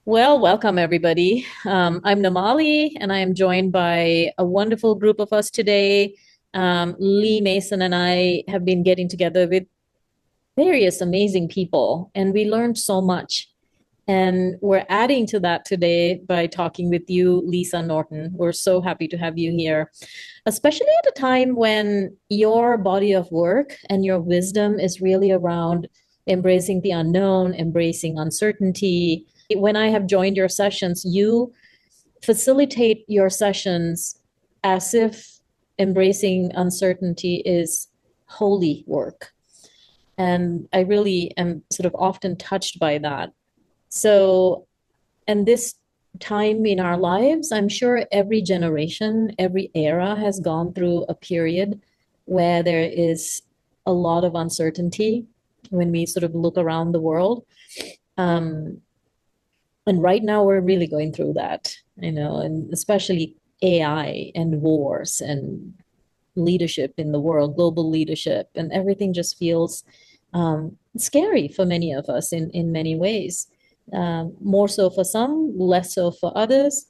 Well, welcome everybody. I'm Namali, and I am joined by a wonderful group of us today. Lee Mason and I have been getting together with various amazing people, and we learned so much. And we're adding to that today by talking with you, Lisa Norton. We're so happy to have you here, especially at a time when your body of work and your wisdom is really around embracing the unknown, embracing uncertainty. When I have joined your sessions, you facilitate your sessions as if embracing uncertainty is holy work. And I really am sort of often touched by that. So, and this time in our lives, I'm sure every generation, every era has gone through a period where there is a lot of uncertainty when we sort of look around the world. Um, and right now we're really going through that, and especially AI and wars and leadership in the world, global leadership, and everything just feels scary for many of us in many ways. More so for some, less so for others.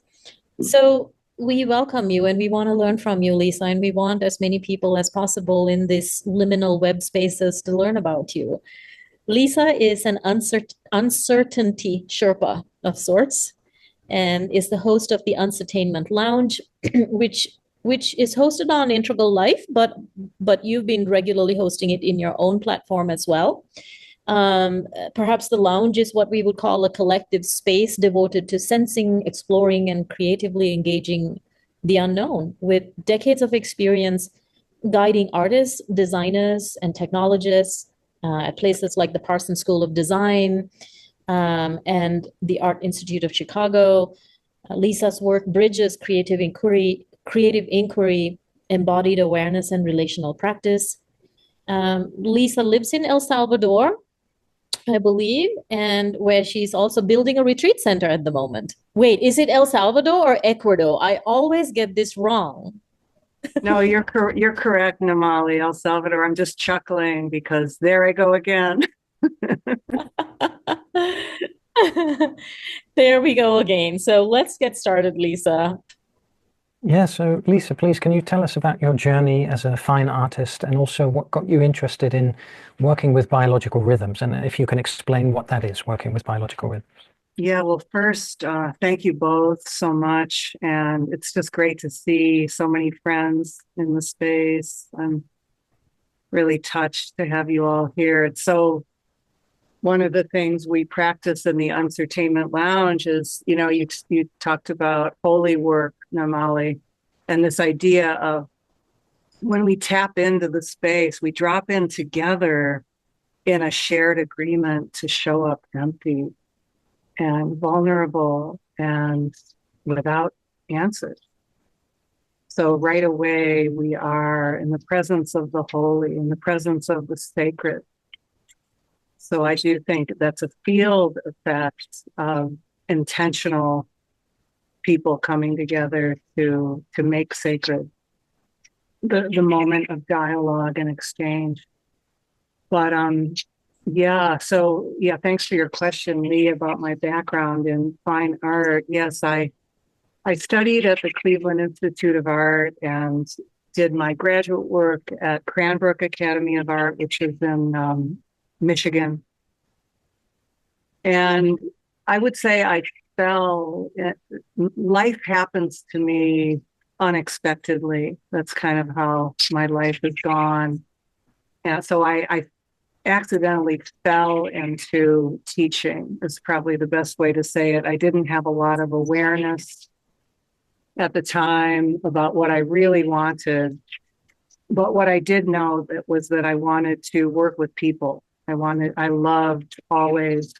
So we welcome you and we want to learn from you, Lisa, and we want as many people as possible in this liminal web spaces to learn about you. Lisa is an uncertainty Sherpa of sorts and is the host of the Uncertainment Lounge, which is hosted on Integral Life, but you've been regularly hosting it in your own platform as well. Perhaps the lounge is what we would call a collective space devoted to sensing, exploring, and creatively engaging the unknown, with decades of experience guiding artists, designers, and technologists at places like the Parsons School of Design and the Art Institute of Chicago. Lisa's work bridges creative inquiry, embodied awareness, and relational practice. Lisa lives in El Salvador, I believe, and where she's also building a retreat center at the moment. Wait, is it El Salvador or Ecuador? I always get this wrong. No, you're correct, Namali, El Salvador. I'm just chuckling because there I go again. There we go again. So let's get started, Lisa. Yeah, so Lisa, please, can you tell us about your journey as a fine artist and also what got you interested in working with biological rhythms? And if you can explain what that is, working with biological rhythms. Yeah, well, first, thank you both so much. And it's just great to see so many friends in the space. I'm really touched to have you all here. It's so one of the things we practice in the Uncertainment Lounge is, you talked about holy work, Namali, and this idea of when we tap into the space, we drop in together in a shared agreement to show up empty and vulnerable and without answers. So right away, we are in the presence of the holy, in the presence of the sacred. So I do think that's a field effect of intentional people coming together to make sacred the moment of dialogue and exchange. But thanks for your question, Lee, about my background in fine art. Yes, I studied at the Cleveland Institute of Art and did my graduate work at Cranbrook Academy of Art, which is in Michigan. And I would say life happens to me unexpectedly. That's kind of how my life has gone. And so I accidentally fell into teaching is probably the best way to say it. I didn't have a lot of awareness at the time about what I really wanted. But what I did know was that I wanted to work with people. I loved always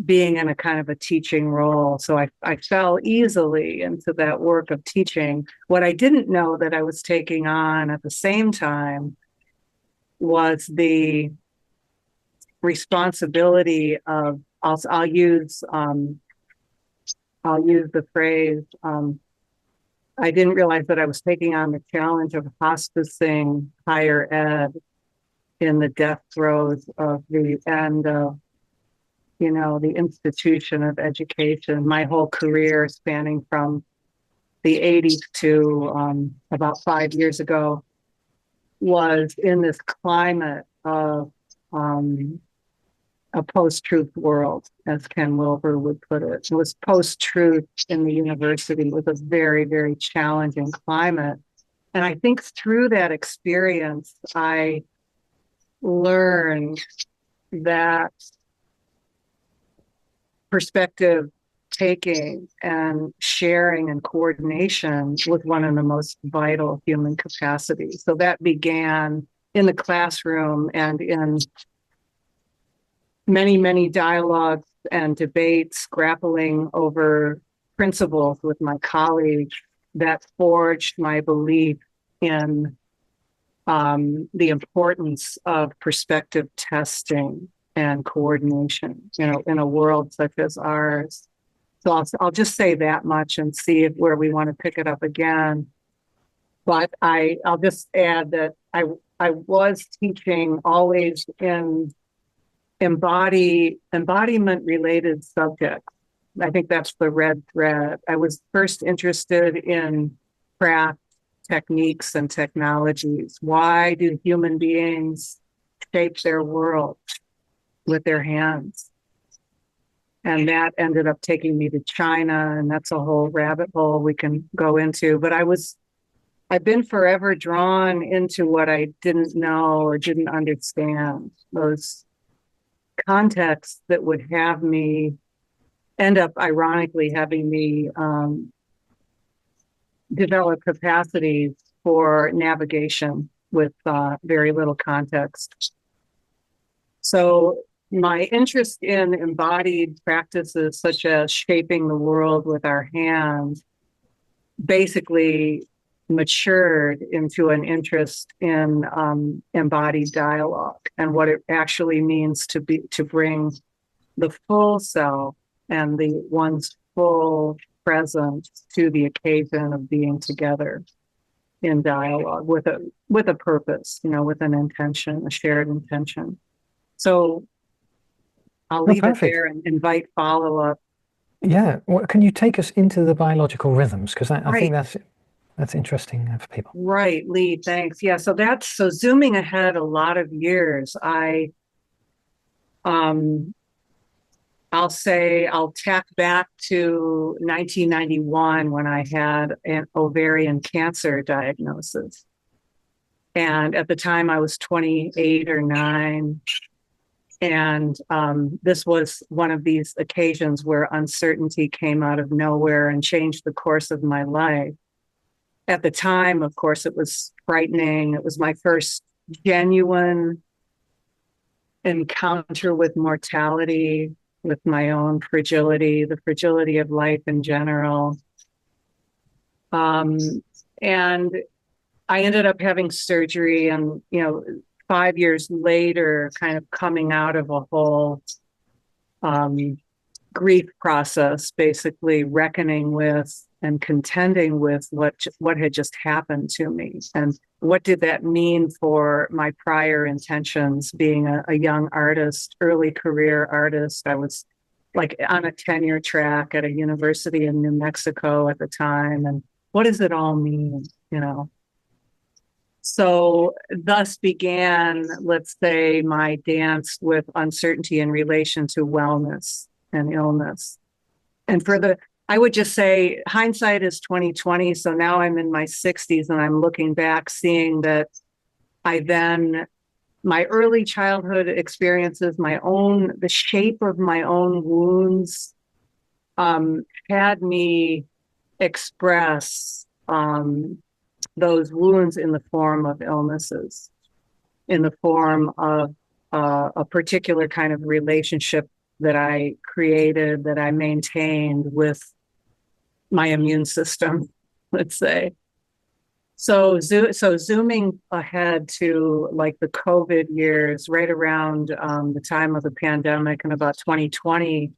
being in a kind of a teaching role. So I fell easily into that work of teaching. What I didn't know that I was taking on at the same time was the responsibility of, I'll use the phrase, I didn't realize that I was taking on the challenge of hospicing higher ed in the death throes of the end of the institution of education. My whole career spanning from the 80s to about 5 years ago was in this climate of a post-truth world, as Ken Wilber would put it. It was post-truth in the university. It was a very, very challenging climate. And I think through that experience, I learned that perspective taking and sharing and coordination was one of the most vital human capacities. So that began in the classroom and in many, many dialogues and debates, grappling over principles with my colleagues that forged my belief in the importance of perspective testing and coordination, in a world such as ours. So I'll just say that much and see where we want to pick it up again. But I'll just add that I was teaching always in embodiment related subjects. I think that's the red thread. I was first interested in craft techniques and technologies. Why do human beings shape their world with their hands? And that ended up taking me to China, and that's a whole rabbit hole we can go into. But I've been forever drawn into what I didn't know or didn't understand, those contexts that would have me end up ironically having me develop capacities for navigation with very little context. So my interest in embodied practices such as shaping the world with our hands basically matured into an interest in embodied dialogue and what it actually means to bring the full self and the one's full presence to the occasion of being together in dialogue with a purpose, with an intention, a shared intention. So I'll leave it there and invite follow-up. Yeah, well, can you take us into the biological rhythms? Because I Right. think that's interesting for people. Right, Lee, thanks. Yeah, so zooming ahead a lot of years, I'll tack back to 1991 when I had an ovarian cancer diagnosis. And at the time I was 28 or 9. And this was one of these occasions where uncertainty came out of nowhere and changed the course of my life. At the time, of course, it was frightening. It was my first genuine encounter with mortality, with my own fragility, the fragility of life in general. And I ended up having surgery and, 5 years later, kind of coming out of a whole grief process, basically reckoning with and contending with what had just happened to me. And what did that mean for my prior intentions being a young artist, early career artist? I was like on a tenure track at a university in New Mexico at the time. And what does it all mean, So thus began, let's say, my dance with uncertainty in relation to wellness and illness. And I would just say hindsight is 2020. So now I'm in my 60s and I'm looking back, seeing that my early childhood experiences, the shape of my own wounds, had me express those wounds in the form of illnesses, in the form of a particular kind of relationship that I created, that I maintained with my immune system, let's say. So zooming ahead to like the COVID years, right around the time of the pandemic in about 2020,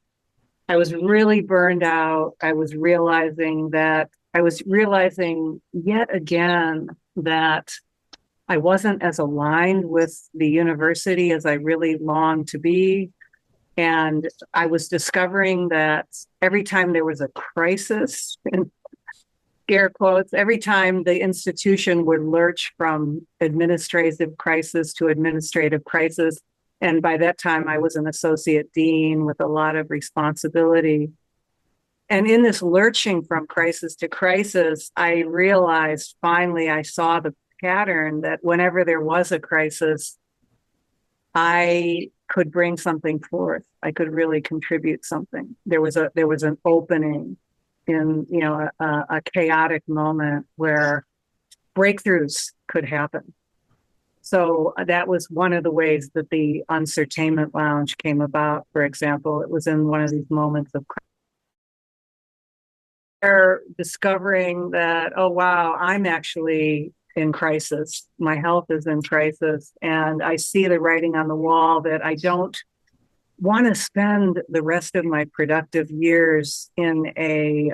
I was really burned out. I was realizing yet again that I wasn't as aligned with the university as I really longed to be. And I was discovering that every time there was a crisis, in air quotes, every time the institution would lurch from administrative crisis to administrative crisis. And by that time, I was an associate dean with a lot of responsibility. And in this lurching from crisis to crisis, I realized finally I saw the pattern that whenever there was a crisis, I could bring something forth. I could really contribute something. There was an opening in, a chaotic moment where breakthroughs could happen. So that was one of the ways that the Uncertainment Lounge came about. For example, it was in one of these moments of discovering that, oh, wow, I'm actually in crisis. My health is in crisis. And I see the writing on the wall that I don't want to spend the rest of my productive years in a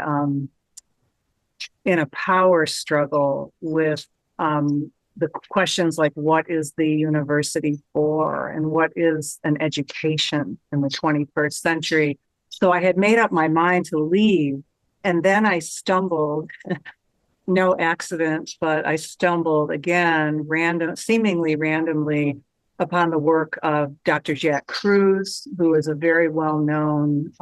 power struggle with the questions like, what is the university for, and what is an education in the 21st century? So I had made up my mind to leave, and then I stumbled. No accident, but I stumbled again, seemingly randomly, upon the work of Dr. Jack Cruz, who is a very well-known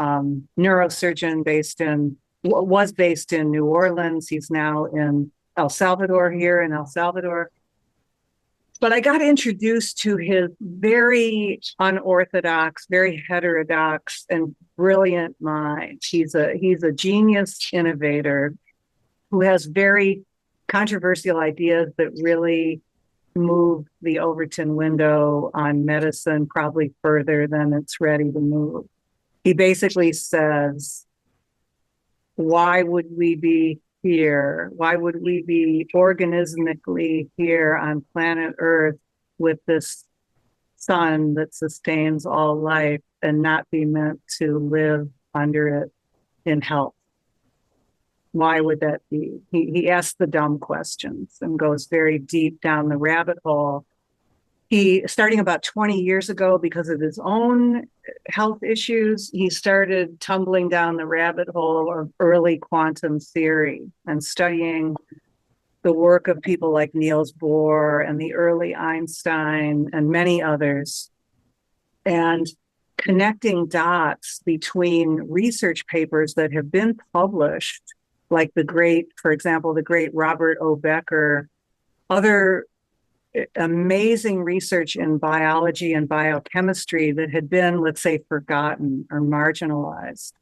neurosurgeon was based in New Orleans. He's now in here in El Salvador. But I got introduced to his very unorthodox, very heterodox, and brilliant mind. He's a genius innovator who has very controversial ideas that really move the Overton window on medicine probably further than it's ready to move. He basically says, why would we be here? Why would we be organismically here on planet Earth with this sun that sustains all life and not be meant to live under it in health? Why would that be? He asks the dumb questions and goes very deep down the rabbit hole. He, starting about 20 years ago, because of his own health issues, he started tumbling down the rabbit hole of early quantum theory and studying the work of people like Niels Bohr and the early Einstein and many others, and connecting dots between research papers that have been published, like for example, the great Robert O. Becker, other amazing research in biology and biochemistry that had been, let's say, forgotten or marginalized.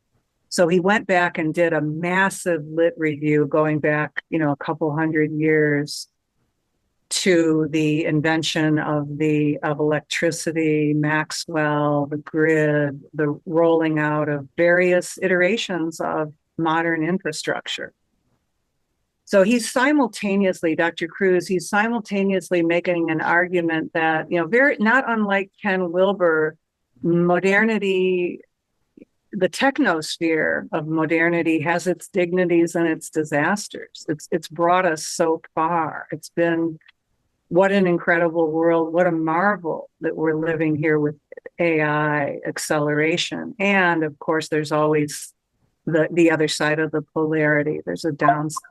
So he went back and did a massive lit review going back, a couple hundred years to the invention of electricity, Maxwell, the grid, the rolling out of various iterations of modern infrastructure. So he's simultaneously, Dr. Cruz, he's simultaneously making an argument that, not unlike Ken Wilber, modernity, the technosphere of modernity has its dignities and its disasters. It's brought us so far. It's been, what an incredible world, what a marvel that we're living here with AI acceleration. And of course, there's always the other side of the polarity. There's a downside.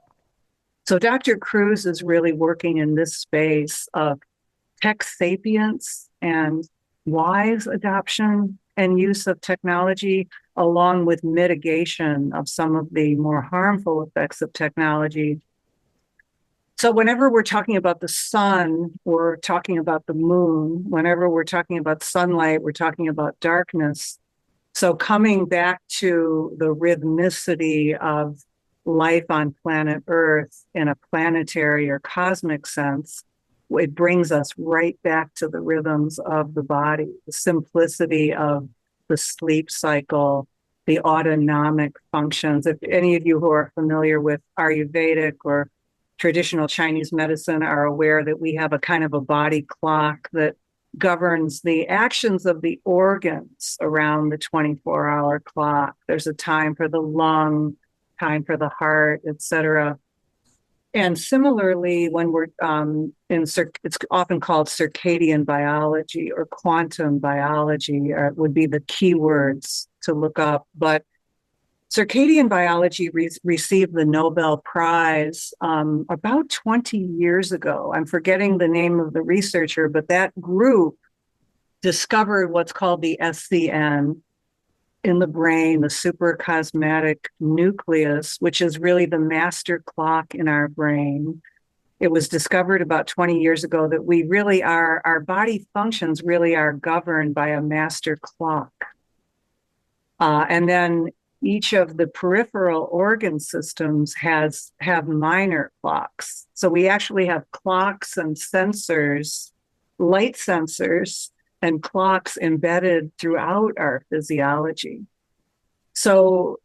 So Dr. Cruz is really working in this space of tech sapience and wise adoption and use of technology, along with mitigation of some of the more harmful effects of technology. So whenever we're talking about the sun, we're talking about the moon. Whenever we're talking about sunlight, we're talking about darkness. So coming back to the rhythmicity of life on planet Earth in a planetary or cosmic sense, it brings us right back to the rhythms of the body, the simplicity of the sleep cycle, the autonomic functions. If any of you who are familiar with Ayurvedic or traditional Chinese medicine are aware that we have a kind of a body clock that governs the actions of the organs around the 24-hour clock. There's a time for the lung, time for the heart, etc. And similarly, when we're it's often called circadian biology or quantum biology, would be the keywords to look up. But circadian biology received the Nobel Prize about 20 years ago. I'm forgetting the name of the researcher, but that group discovered what's called the SCN in the brain, the supracosmatic nucleus, which is really the master clock in our brain. It was discovered about 20 years ago that we really are, our body functions really are governed by a master clock. And then each of the peripheral organ systems have minor clocks. So we actually have clocks and sensors, light sensors, and clocks embedded throughout our physiology. So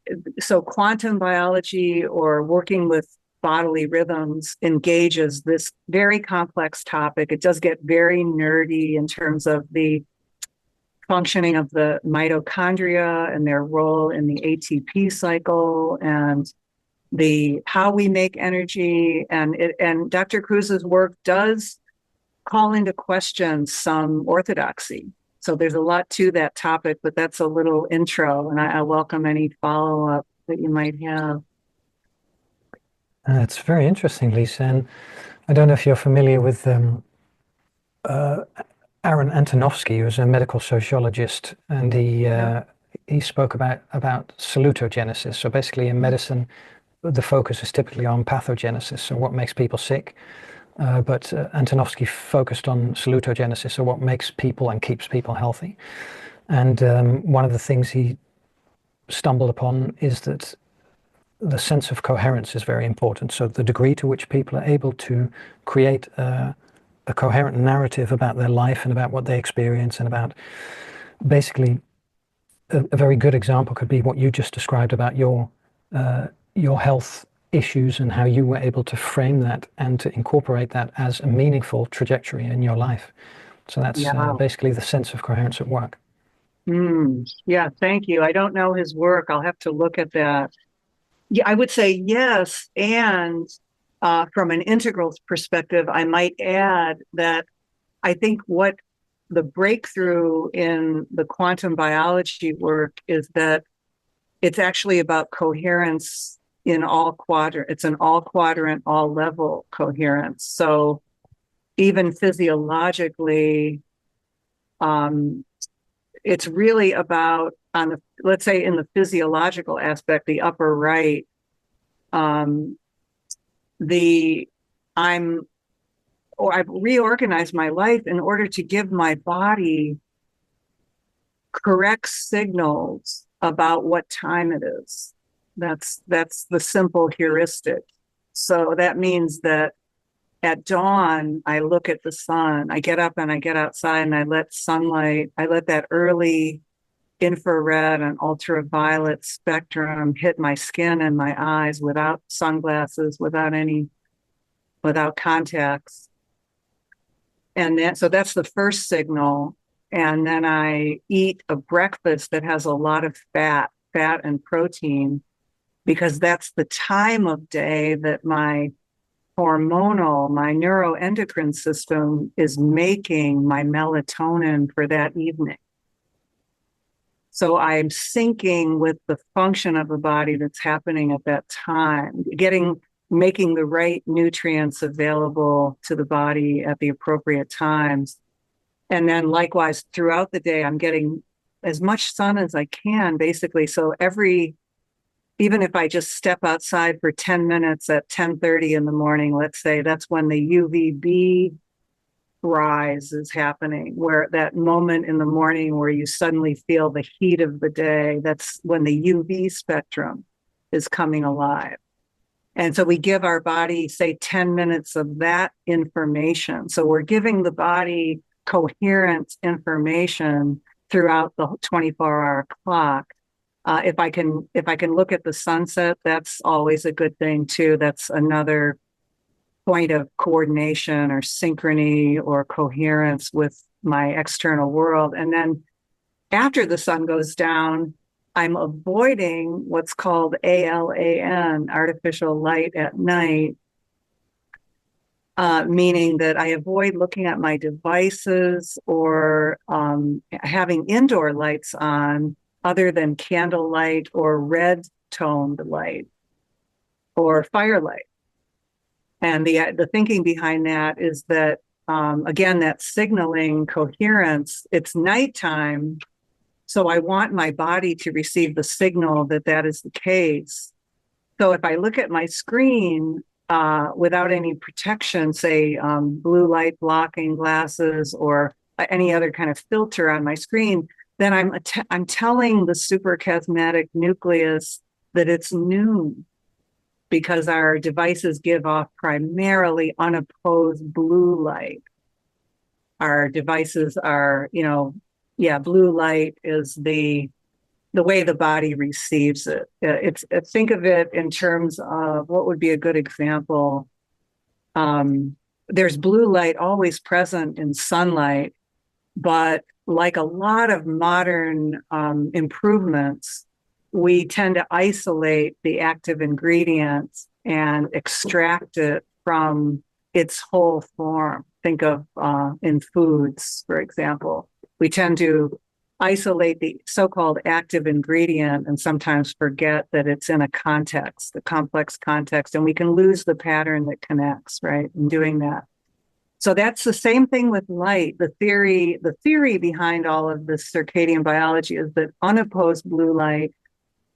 quantum biology or working with bodily rhythms engages this very complex topic. It does get very nerdy in terms of the functioning of the mitochondria and their role in the ATP cycle and how we make energy. And Dr. Cruz's work does call into question some orthodoxy. So there's a lot to that topic, but that's a little intro, and I welcome any follow-up that you might have. It's very interesting, Lisa. And I don't know if you're familiar with Aaron Antonovsky, who was a medical sociologist, and he spoke about salutogenesis. So basically, in medicine, the focus is typically on pathogenesis, so what makes people sick. But Antonovsky focused on salutogenesis, so what makes people and keeps people healthy. And one of the things he stumbled upon is that the sense of coherence is very important. So the degree to which people are able to create a coherent narrative about their life and about what they experience, and about basically a very good example could be what you just described about your health issues and how you were able to frame that and to incorporate that as a meaningful trajectory in your life. So that's basically the sense of coherence at work. Yeah, thank you. I don't know his work. I'll have to look at that. Yeah, I would say yes. And from an integral perspective, I might add that I think what the breakthrough in the quantum biology work is that it's actually about coherence in all quadrant. It's an all quadrant, all level coherence. So even physiologically, it's really about let's say in the physiological aspect, the upper right, I've reorganized my life in order to give my body correct signals about what time it is. That's the simple heuristic. So that means that at dawn, I look at the sun. I get up and I get outside and I let that early infrared and ultraviolet spectrum hit my skin and my eyes without sunglasses, without contacts. And so that's the first signal. And then I eat a breakfast that has a lot of fat and protein, because that's the time of day that my neuroendocrine system is making my melatonin for that evening. So I'm syncing with the function of the body that's happening at that time, making the right nutrients available to the body at the appropriate times. And then likewise, throughout the day, I'm getting as much sun as I can, basically. So even if I just step outside for 10 minutes at 10:30 in the morning, let's say, that's when the UVB rise is happening, where that moment in the morning where you suddenly feel the heat of the day, that's when the UV spectrum is coming alive. And so we give our body, say, 10 minutes of that information. So we're giving the body coherent information throughout the 24-hour clock. If I can look at the sunset, that's always a good thing too. That's another point of coordination or synchrony or coherence with my external world. And then after the sun goes down, I'm avoiding what's called ALAN, artificial light at night, meaning that I avoid looking at my devices or having indoor lights on other than candlelight or red toned light or firelight. And the thinking behind that is that, again, that signaling coherence, it's nighttime. So I want my body to receive the signal that that is the case. So if I look at my screen without any protection, say blue light blocking glasses or any other kind of filter on my screen, then I'm telling the suprachiasmatic nucleus that it's noon, because our devices give off primarily unopposed blue light. Our devices are, blue light is the way the body receives it. Think of it in terms of what would be a good example. There's blue light always present in sunlight, but like a lot of modern improvements, we tend to isolate the active ingredients and extract it from its whole form. Think of in foods, for example. We tend to isolate the so-called active ingredient and sometimes forget that it's in a context, a complex context, and we can lose the pattern that connects, right, in doing that. So that's the same thing with light. The theory behind all of this circadian biology is that unopposed blue light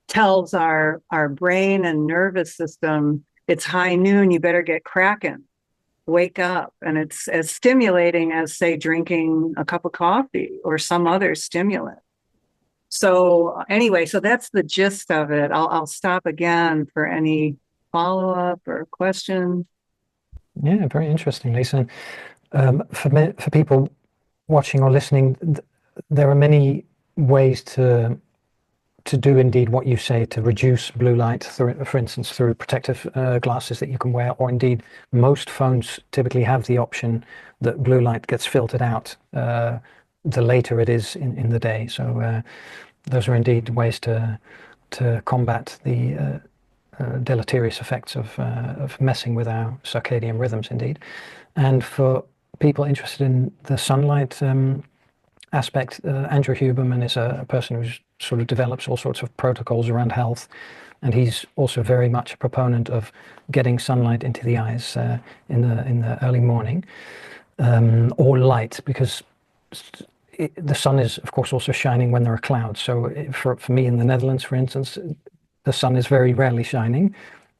tells our brain and nervous system it's high noon, you better get cracking, wake up. And it's as stimulating as, say, drinking a cup of coffee or some other stimulant. So anyway, so that's the gist of it. I'll stop again for any follow-up or question. Yeah, very interesting, Lisa. For people watching or listening, there are many ways to do indeed what you say, to reduce blue light, for instance, through protective glasses that you can wear, or indeed most phones typically have the option that blue light gets filtered out the later it is in the day. So those are indeed ways to combat the deleterious effects of messing with our circadian rhythms indeed. And for people interested in the sunlight aspect, Andrew Huberman is a person who sort of develops all sorts of protocols around health, and he's also very much a proponent of getting sunlight into the eyes in the early morning, or light, because the sun is of course also shining when there are clouds. So for me in the Netherlands, for instance, the sun is very rarely shining,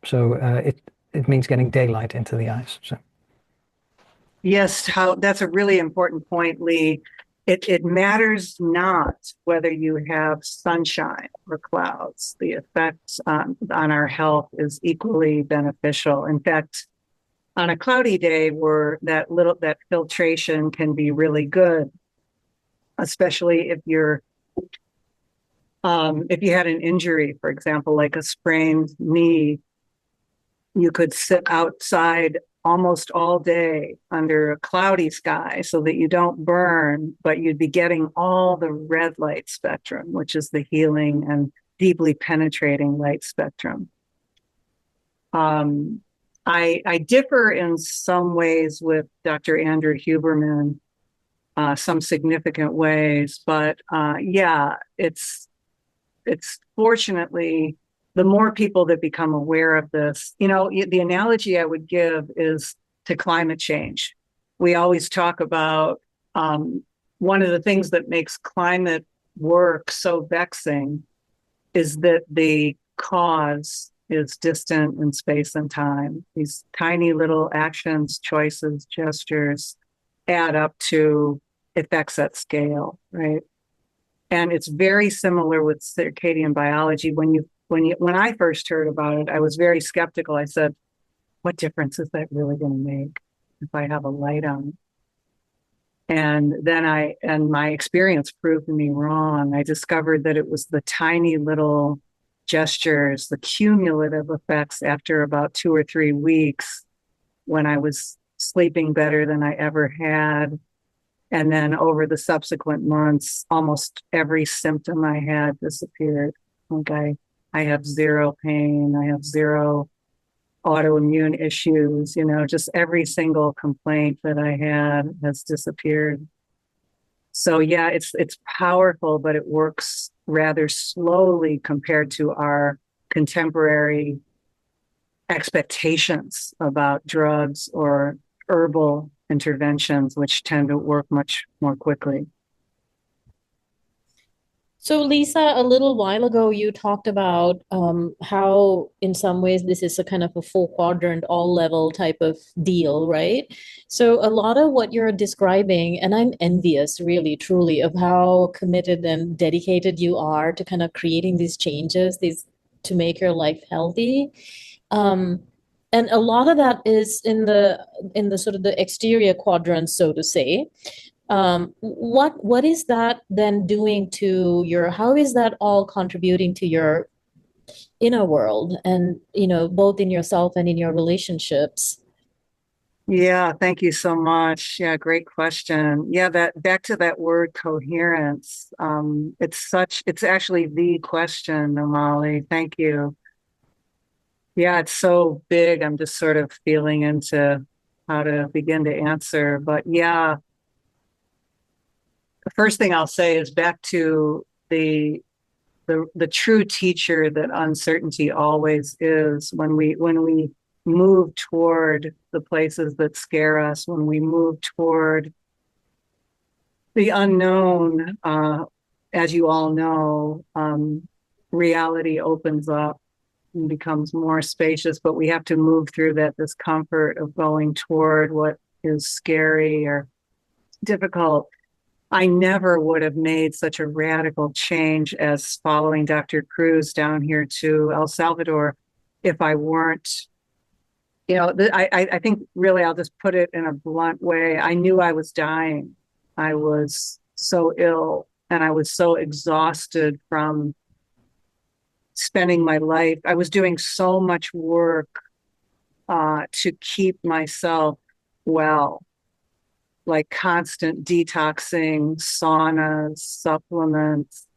so it means getting daylight into the eyes. So yes, that's a really important point, Lee. It matters not whether you have sunshine or clouds. The effect on our health is equally beneficial. In fact, on a cloudy day where that filtration can be really good, especially if you had an injury, for example, like a sprained knee, you could sit outside almost all day under a cloudy sky so that you don't burn, but you'd be getting all the red light spectrum, which is the healing and deeply penetrating light spectrum. I differ in some ways with Dr. Andrew Huberman, some significant ways, but yeah, it's fortunately, the more people that become aware of this, the analogy I would give is to climate change. We always talk about one of the things that makes climate work so vexing is that the cause is distant in space and time. These tiny little actions, choices, gestures add up to effects at scale, right? And it's very similar with circadian biology. When I first heard about it, I was very skeptical. I said, what difference is that really going to make if I have a light on? And then my experience proved me wrong. I discovered that it was the tiny little gestures, the cumulative effects after about 2 or 3 weeks when I was sleeping better than I ever had. And then over the subsequent months, almost every symptom I had disappeared. Okay. I have zero pain. I have zero autoimmune issues, just every single complaint that I had has disappeared. So yeah, it's powerful, but it works rather slowly compared to our contemporary expectations about drugs or herbal interventions, which tend to work much more quickly. So, Lisa, a little while ago, you talked about how, in some ways, this is a kind of a full quadrant, all level type of deal, right? So, a lot of what you're describing, and I'm envious, really, truly, of how committed and dedicated you are to kind of creating these changes, these to make your life healthy. Um, and a lot of that is in the sort of the exterior quadrant, so to say. What is that then doing to your, how is that all contributing to your inner world and, both in yourself and in your relationships? Yeah, thank you so much. Yeah, great question. Yeah, that back to that word coherence. It's actually the question, Amali. Thank you. Yeah, it's so big. I'm just sort of feeling into how to begin to answer. But yeah, the first thing I'll say is back to the true teacher that uncertainty always is when we move toward the places that scare us, when we move toward the unknown, as you all know, reality opens up and becomes more spacious, but we have to move through that discomfort of going toward what is scary or difficult. I never would have made such a radical change as following Dr. Cruz down here to El Salvador if I weren't, I think really I'll just put it in a blunt way. I knew I was dying. I was so ill and I was so exhausted from spending my life. I was doing so much work to keep myself well, like constant detoxing, saunas, supplements,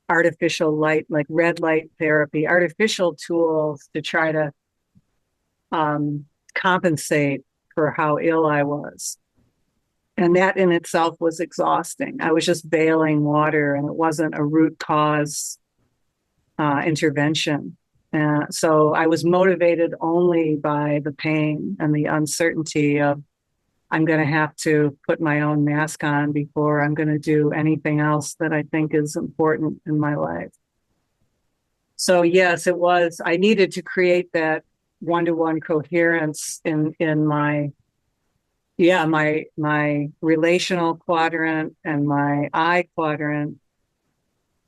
artificial light, like red light therapy, artificial tools to try to compensate for how ill I was. And that in itself was exhausting. I was just bailing water and it wasn't a root cause intervention. So I was motivated only by the pain and the uncertainty of I'm going to have to put my own mask on before I'm going to do anything else that I think is important in my life. So yes, it was, I needed to create that one-to-one coherence in my relational quadrant and my I quadrant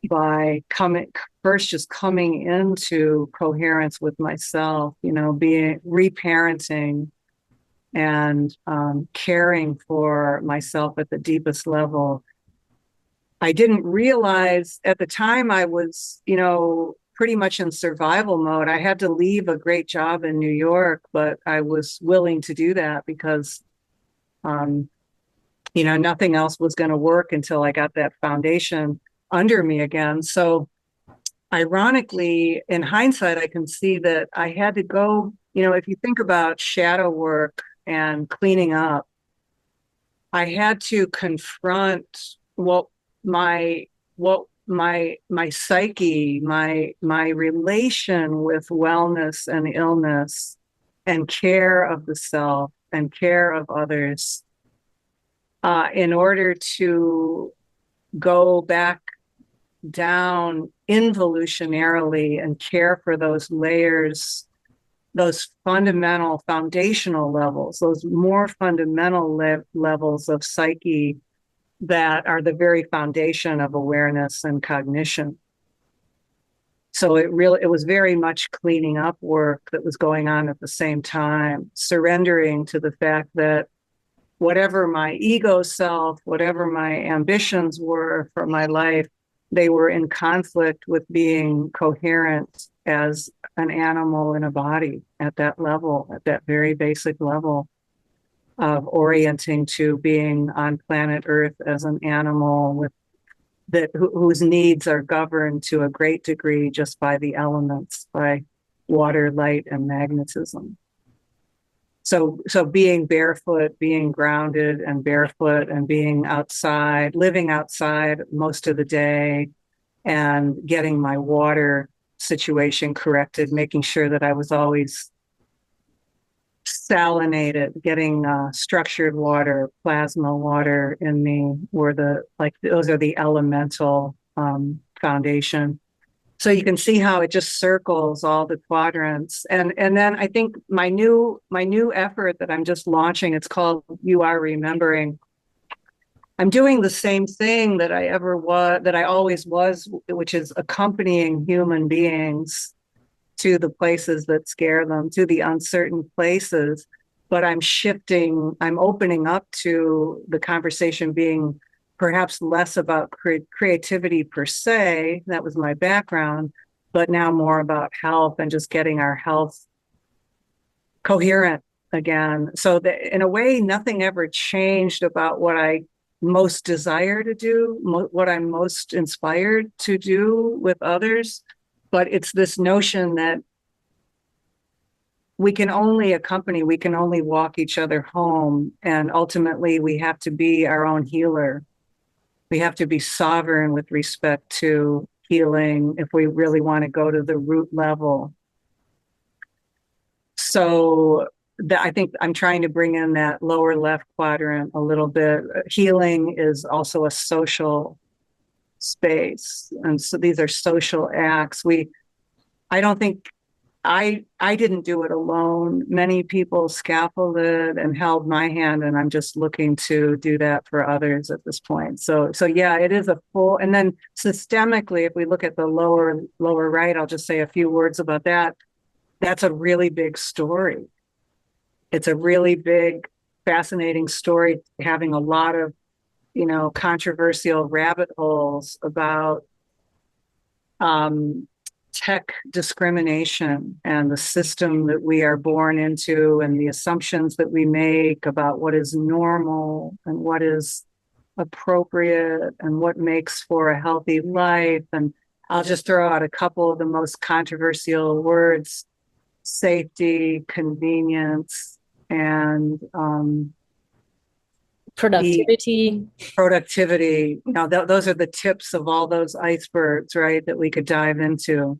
by just coming into coherence with myself, being reparenting and caring for myself at the deepest level. I didn't realize at the time I was, pretty much in survival mode. I had to leave a great job in New York, but I was willing to do that because, nothing else was going to work until I got that foundation under me again. So ironically, in hindsight, I can see that I had to go, if you think about shadow work and cleaning up, I had to confront my psyche, my relation with wellness and illness and care of the self and care of others, in order to go back down involutionarily and care for those layers, those fundamental foundational levels, those more fundamental levels of psyche that are the very foundation of awareness and cognition. So it was very much cleaning up work that was going on at the same time, surrendering to the fact that whatever my ego self, whatever my ambitions were for my life, they were in conflict with being coherent as an animal in a body at that level, at that very basic level of orienting to being on planet Earth as an animal whose needs are governed to a great degree just by the elements, by water, light, and magnetism. So being barefoot, being grounded and barefoot and being outside, living outside most of the day and getting my water situation corrected, making sure that I was always salinated, getting structured water, plasma water in me were those are the elemental foundation. So you can see how it just circles all the quadrants. And then I think my new effort that I'm just launching, it's called You Are Remembering. I'm doing the same thing that I always was, which is accompanying human beings to the places that scare them, to the uncertain places. But I'm opening up to the conversation being perhaps less about creativity per se. That was my background, but now more about health and just getting our health coherent again. So that in a way, nothing ever changed about what I most desire to do, what I'm most inspired to do with others. But it's this notion that we can only walk each other home. And ultimately, we have to be our own healer. We have to be sovereign with respect to healing if we really want to go to the root level. So I think I'm trying to bring in that lower left quadrant a little bit. Healing is also a social space. And so these are social acts. I don't think I didn't do it alone. Many people scaffolded and held my hand, and I'm just looking to do that for others at this point. So yeah, it is a full. And then systemically, if we look at the lower right, I'll just say a few words about that. That's a really big story. It's a really big, fascinating story, having a lot of, controversial rabbit holes about tech discrimination and the system that we are born into and the assumptions that we make about what is normal and what is appropriate and what makes for a healthy life. And I'll just throw out a couple of the most controversial words: safety, convenience, and Productivity. productivity. Those are the tips of all those icebergs, right, that we could dive into.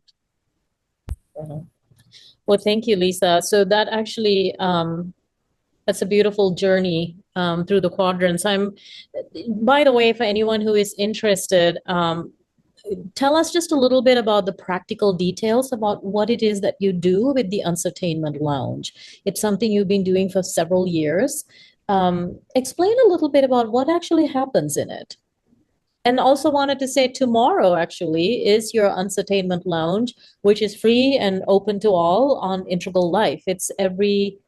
Well, thank you, Lisa. So that actually, that's a beautiful journey through the quadrants. By the way, for anyone who is interested, tell us just a little bit about the practical details about what it is that you do with the Uncertainment Lounge. It's something you've been doing for several years. Explain a little bit about what actually happens in it. And also wanted to say tomorrow actually is your Uncertainment Lounge, which is free and open to all on Integral Life. It's every,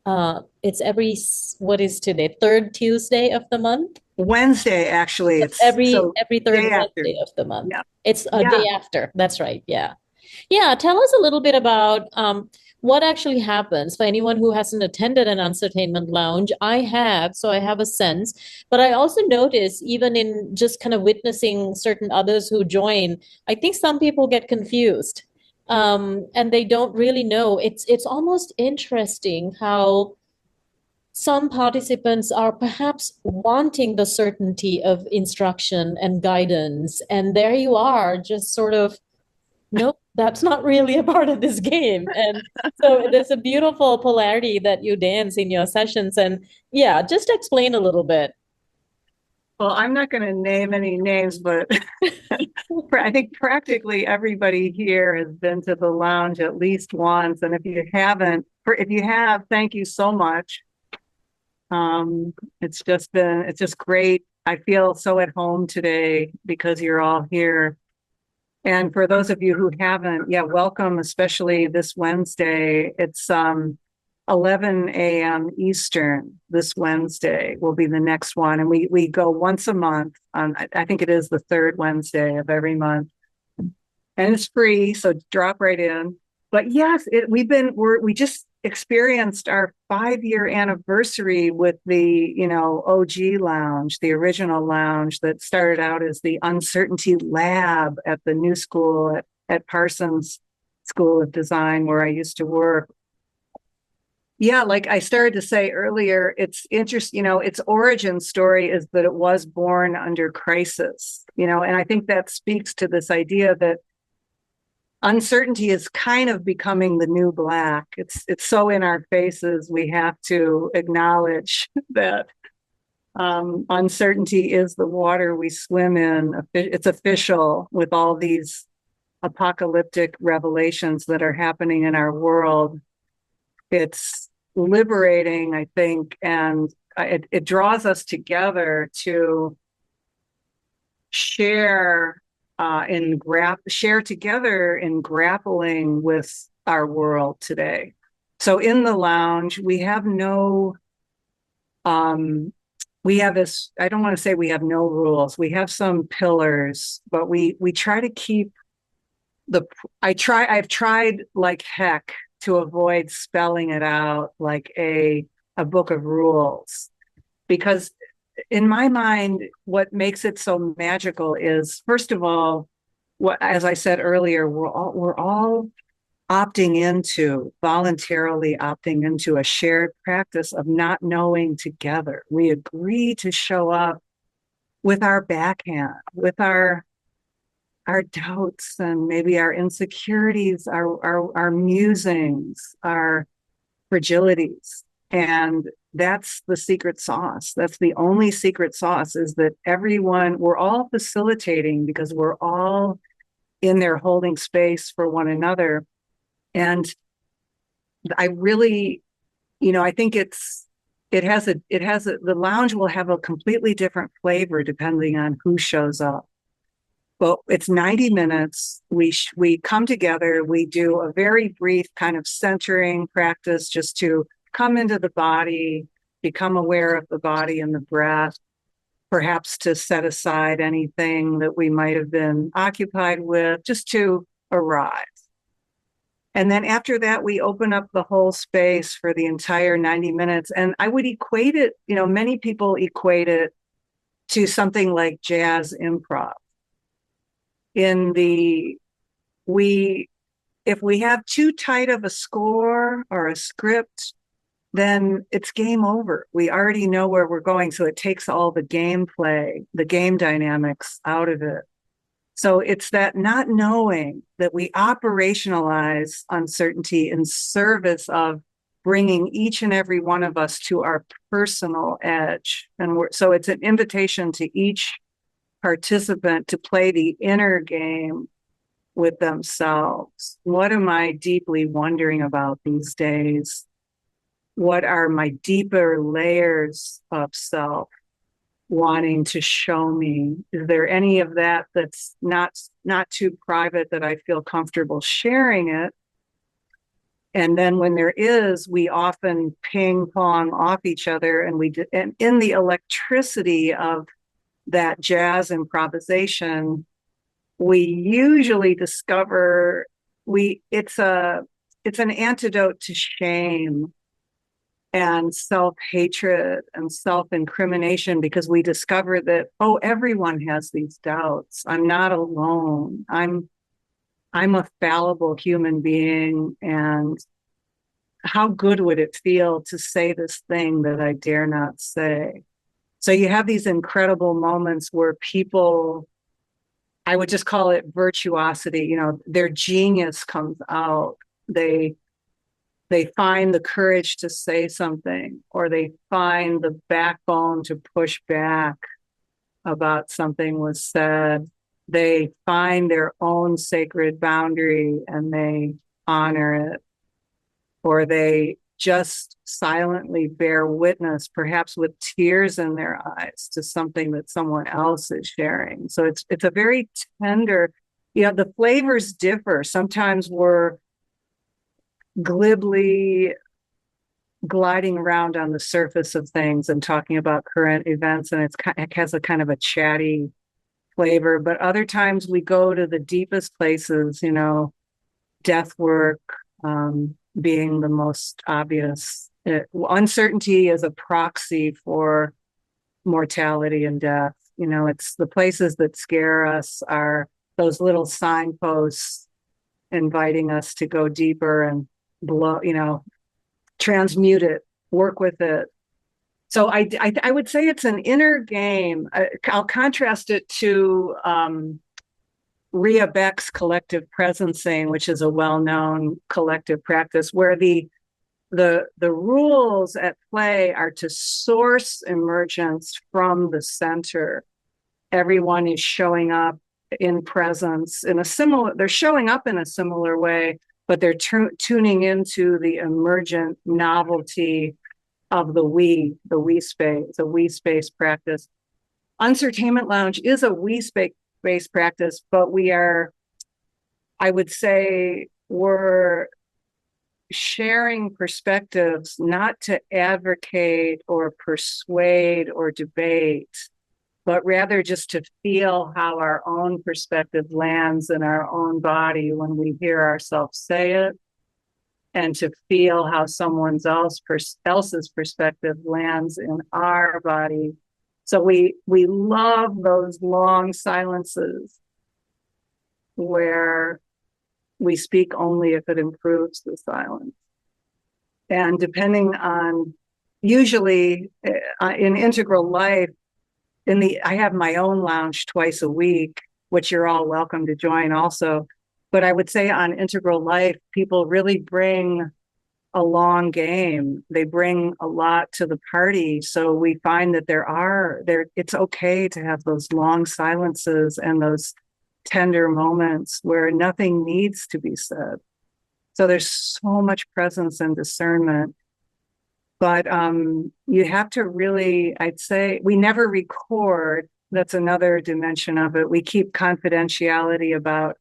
what is today? Third Tuesday of the month? Wednesday, actually. It's every third day after. Wednesday of the month. Yeah. It's a day after. That's right. Yeah. Yeah. Tell us a little bit about what actually happens for anyone who hasn't attended an Uncertainment Lounge. I have, so I have a sense. But I also notice, even in just kind of witnessing certain others who join, I think some people get confused and they don't really know. It's almost interesting how some participants are perhaps wanting the certainty of instruction and guidance, and there you are, just sort of, nope, that's not really a part of this game. And so there's a beautiful polarity that you dance in your sessions. And yeah, just explain a little bit. Well, I'm not going to name any names, but I think practically everybody here has been to the lounge at least once. And if you have, thank you so much. It's just great. I feel so at home today because you're all here. And for those of you who haven't, welcome, especially this Wednesday. It's 11 a.m. Eastern this Wednesday will be the next one. And we go once a month on, I think it is the third Wednesday of every month. And it's free, so drop right in. But yes, we just experienced our 5-year anniversary with the, OG lounge, the original lounge that started out as the Uncertainty Lab at the new school at Parsons School of Design where I used to work. Yeah, like I started to say earlier, it's interesting, its origin story is that it was born under crisis, and I think that speaks to this idea that uncertainty is kind of becoming the new black. It's so in our faces, we have to acknowledge that uncertainty is the water we swim in. It's official with all these apocalyptic revelations that are happening in our world. It's liberating, I think, and it draws us together to share together in grappling with our world today. So in the lounge, we have this, I don't want to say we have no rules. We have some pillars, but we try to keep I've tried like heck to avoid spelling it out like a book of rules, because in my mind, what makes it so magical is, first of all, as I said earlier, we're all voluntarily opting into a shared practice of not knowing together. We agree to show up with our backhand, with our doubts and maybe our insecurities, our musings, our fragilities. And that's the secret sauce. That's the only secret sauce, is that we're all facilitating because we're all in there holding space for one another. And I really, I think the lounge will have a completely different flavor depending on who shows up. Well, it's 90 minutes. We come together. We do a very brief kind of centering practice just to come into the body, become aware of the body and the breath, perhaps to set aside anything that we might have been occupied with, just to arrive. And then after that, we open up the whole space for the entire 90 minutes. And I would equate it, many people equate it to something like jazz improv. If we have too tight of a score or a script, then it's game over. We already know where we're going, so it takes all the gameplay, the game dynamics out of it. So it's that not knowing that we operationalize uncertainty in service of bringing each and every one of us to our personal edge. And so it's an invitation to each participant to play the inner game with themselves. What am I deeply wondering about these days? What are my deeper layers of self wanting to show me? Is there any of that that's not too private that I feel comfortable sharing it? And then when there is, we often ping pong off each other, and in the electricity of that jazz improvisation, we usually discover it's an antidote to shame and self-hatred and self-incrimination, because we discover that, everyone has these doubts. I'm not alone. I'm a fallible human being, and how good would it feel to say this thing that I dare not say? So you have these incredible moments where people, I would just call it virtuosity, their genius comes out. They find the courage to say something, or they find the backbone to push back about something was said. They find their own sacred boundary and they honor it, or they just silently bear witness, perhaps with tears in their eyes, to something that someone else is sharing. So it's a very tender, the flavors differ. Sometimes we're glibly gliding around on the surface of things and talking about current events, and it has a kind of a chatty flavor. But other times we go to the deepest places, death work, being the most obvious. Uncertainty is a proxy for mortality and death. It's the places that scare us are those little signposts inviting us to go deeper and transmute it, work with it. So I would say it's an inner game. I'll contrast it to Ria Beck's collective presencing, which is a well-known collective practice where the rules at play are to source emergence from the center. Everyone is showing up in presence they're showing up in a similar way, but they're tuning into the emergent novelty of the we space, a we space practice. Uncertainment Lounge is a we space practice, but I would say we're sharing perspectives not to advocate or persuade or debate, but rather just to feel how our own perspective lands in our own body when we hear ourselves say it, and to feel how someone else's perspective lands in our body. So we love those long silences where we speak only if it improves the silence. And depending on, usually in Integral Life, I have my own lounge twice a week, which you're all welcome to join also. But I would say on Integral Life, people really bring a long game. They bring a lot to the party. So we find that it's okay to have those long silences and those tender moments where nothing needs to be said. So there's so much presence and discernment. But you have to really, I'd say, we never record. That's another dimension of it. We keep confidentiality about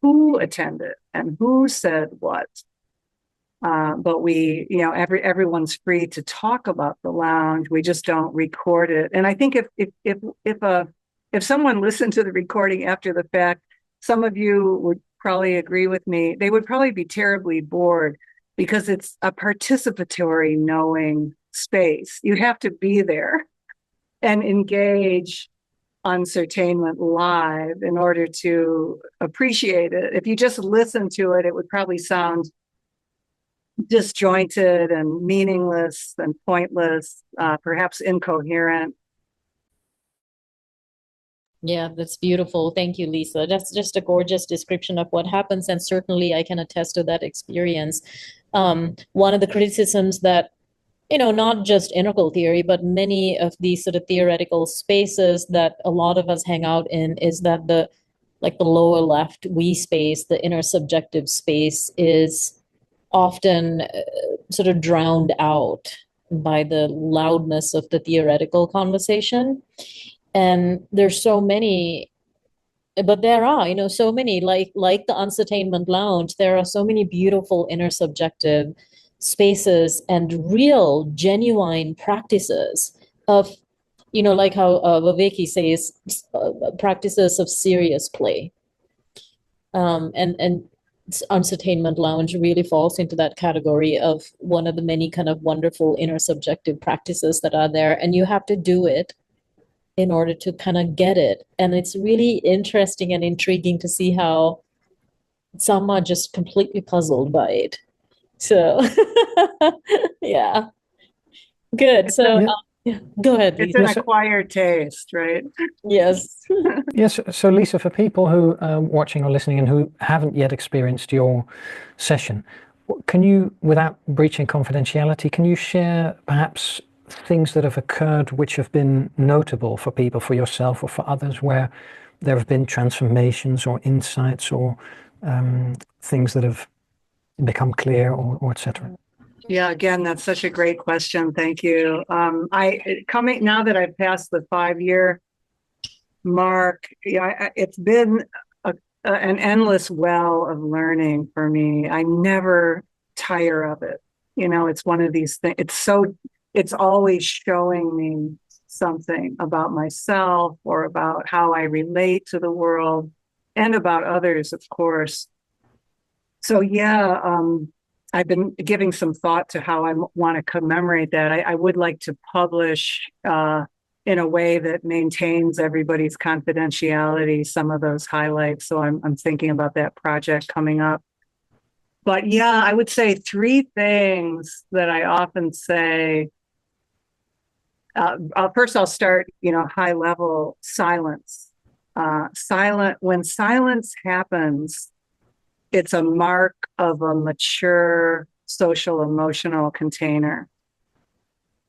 who attended and who said what. But everyone's free to talk about the lounge. We just don't record it. And I think if someone listened to the recording after the fact, some of you would probably agree with me. They would probably be terribly bored because it's a participatory knowing space. You have to be there and engage Uncertainment live in order to appreciate it. If you just listen to it, it would probably sound disjointed and meaningless and pointless, perhaps incoherent. Yeah, that's beautiful. Thank you, Lisa. That's just a gorgeous description of what happens, and certainly I can attest to that experience. One of the criticisms that, not just integral theory, but many of these sort of theoretical spaces that a lot of us hang out in is that the lower left we space, the inner subjective space, is often sort of drowned out by the loudness of the theoretical conversation. And there's so many, but there are, so many, like the Uncertainment Lounge, there are so many beautiful inner subjective spaces and real, genuine practices of, like how Viveki says, practices of serious play. And Uncertainment Lounge really falls into that category of one of the many kind of wonderful inner subjective practices that are there. And you have to do it in order to kind of get it. And it's really interesting and intriguing to see how some are just completely puzzled by it. So, yeah. Good. So, go ahead, It's Lisa. an acquired taste, right? Yes. Yes. So, Lisa, for people who are watching or listening and who haven't yet experienced your session, can you, without breaching confidentiality, can you share perhaps things that have occurred which have been notable for people, for yourself or for others, where there have been transformations or insights or things that have become clear or etc.? Yeah, again, that's such a great question. Thank you. Now that I've passed the 5-year mark, it's been an endless well of learning for me. I never tire of it. It's one of these things. It's always showing me something about myself or about how I relate to the world and about others, of course. So I've been giving some thought to how I want to commemorate that. I would like to publish in a way that maintains everybody's confidentiality, some of those highlights. So I'm thinking about that project coming up. But yeah, I would say three things that I often say. First, I'll start, high level silence. When silence happens, it's a mark of a mature social emotional container.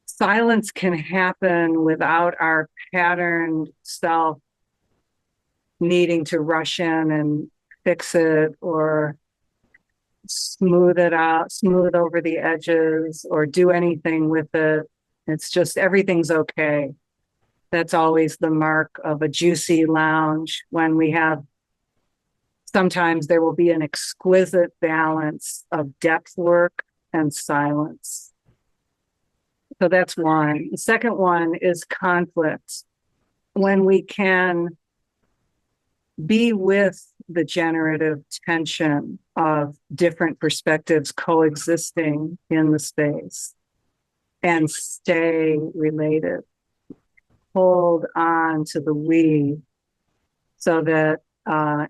Silence can happen without our patterned self needing to rush in and fix it or smooth it out, smooth over the edges, or do anything with it. It's just everything's okay. That's always the mark of a juicy lounge when we have, sometimes there will be an exquisite balance of depth work and silence. So that's one. The second one is conflict. When we can be with the generative tension of different perspectives coexisting in the space and stay related, hold on to the we, so that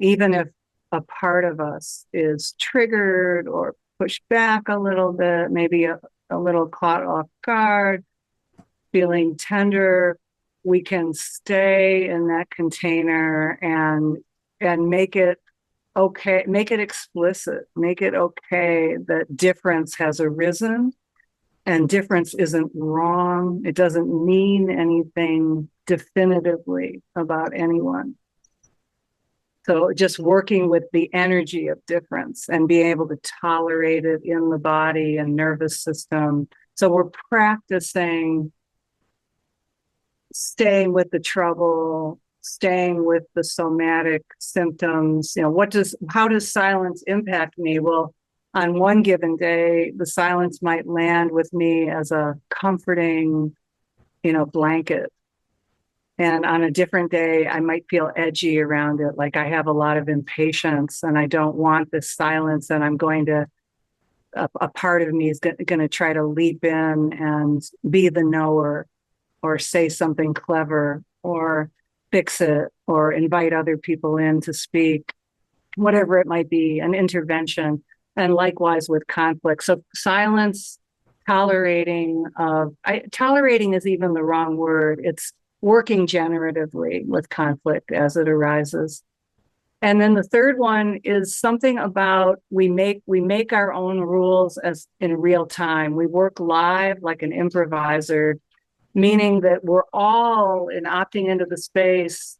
even if a part of us is triggered or pushed back a little bit, maybe a little caught off guard, feeling tender, we can stay in that container and make it okay, make it explicit, make it okay that difference has arisen and difference isn't wrong. It doesn't mean anything definitively about anyone. So just working with the energy of difference and being able to tolerate it in the body and nervous system. So we're practicing staying with the trouble, staying with the somatic symptoms. How does silence impact me? Well, on one given day, the silence might land with me as a comforting, blanket. And on a different day, I might feel edgy around it. Like I have a lot of impatience and I don't want this silence. And I'm going to, a part of me is going to try to leap in and be the knower or say something clever or fix it or invite other people in to speak, whatever it might be, an intervention. And likewise with conflict. So silence, tolerating is even the wrong word. It's working generatively with conflict as it arises. And then the third one is something about we make our own rules as in real time. We work live like an improviser, meaning that we're all in opting into the space.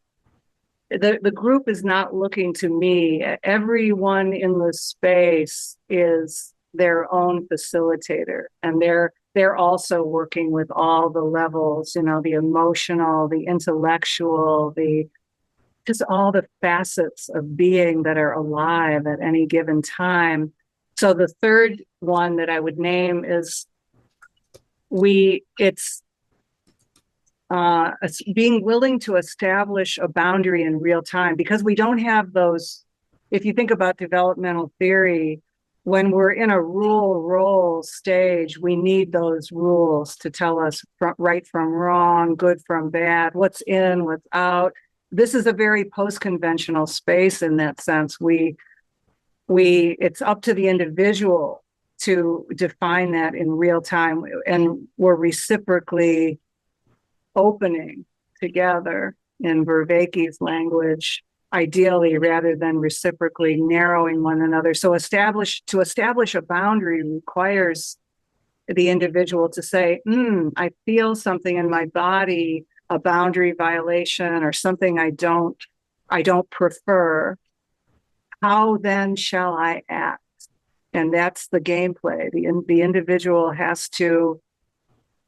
The group is not looking to me. Everyone in the space is their own facilitator, and they're also working with all the levels, the emotional, the intellectual, just all the facets of being that are alive at any given time. So the third one that I would name is being willing to establish a boundary in real time, because we don't have those. If you think about developmental theory, when we're in a rule stage, we need those rules to tell us right from wrong, good from bad, what's in, what's out. This is a very post-conventional space in that sense. It's up to the individual to define that in real time, and we're reciprocally opening together in Vervaeke's language, ideally, rather than reciprocally narrowing one another. So to establish a boundary requires the individual to say, I feel something in my body, a boundary violation or something I don't prefer. How then shall I act? And that's the gameplay. The individual has to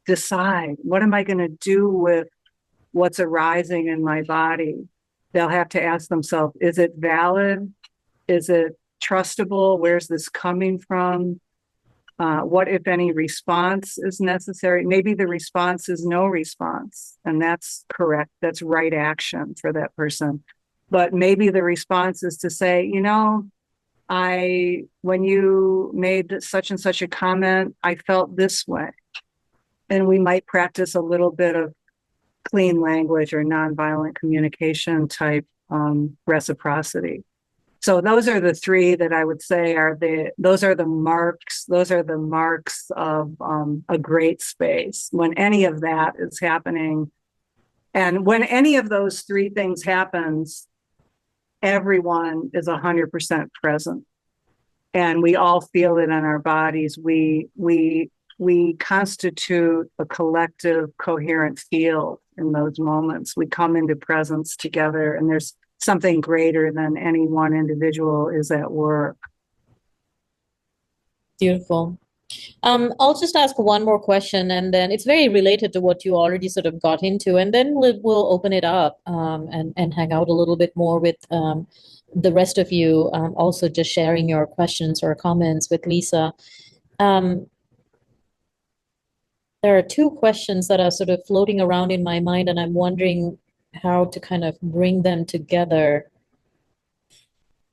decide, what am I going to do with what's arising in my body? They'll have to ask themselves, is it valid? Is it trustable? Where's this coming from? What, if any, response is necessary? Maybe the response is no response, and that's correct. That's right action for that person. But maybe the response is to say, when you made such and such a comment, I felt this way. And we might practice a little bit of clean language or nonviolent communication type reciprocity. So those are the three that I would say those are the marks of a great space when any of that is happening. And when any of those three things happens, everyone is 100% present. And we all feel it in our bodies. We constitute a collective, coherent field in those moments. We come into presence together, and there's something greater than any one individual is at work. Beautiful. I'll just ask one more question, and then it's very related to what you already sort of got into, and then we'll open it up and hang out a little bit more with the rest of you, also just sharing your questions or comments with Lisa. There are two questions that are sort of floating around in my mind, and I'm wondering how to kind of bring them together.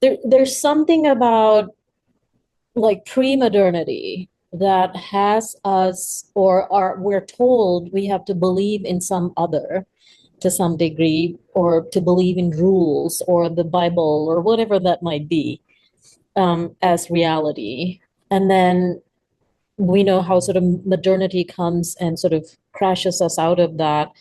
There's something about like pre-modernity that has us, we're told we have to believe in some other to some degree, or to believe in rules or the Bible or whatever that might be, as reality. And then we know how sort of modernity comes and sort of crashes us out of that,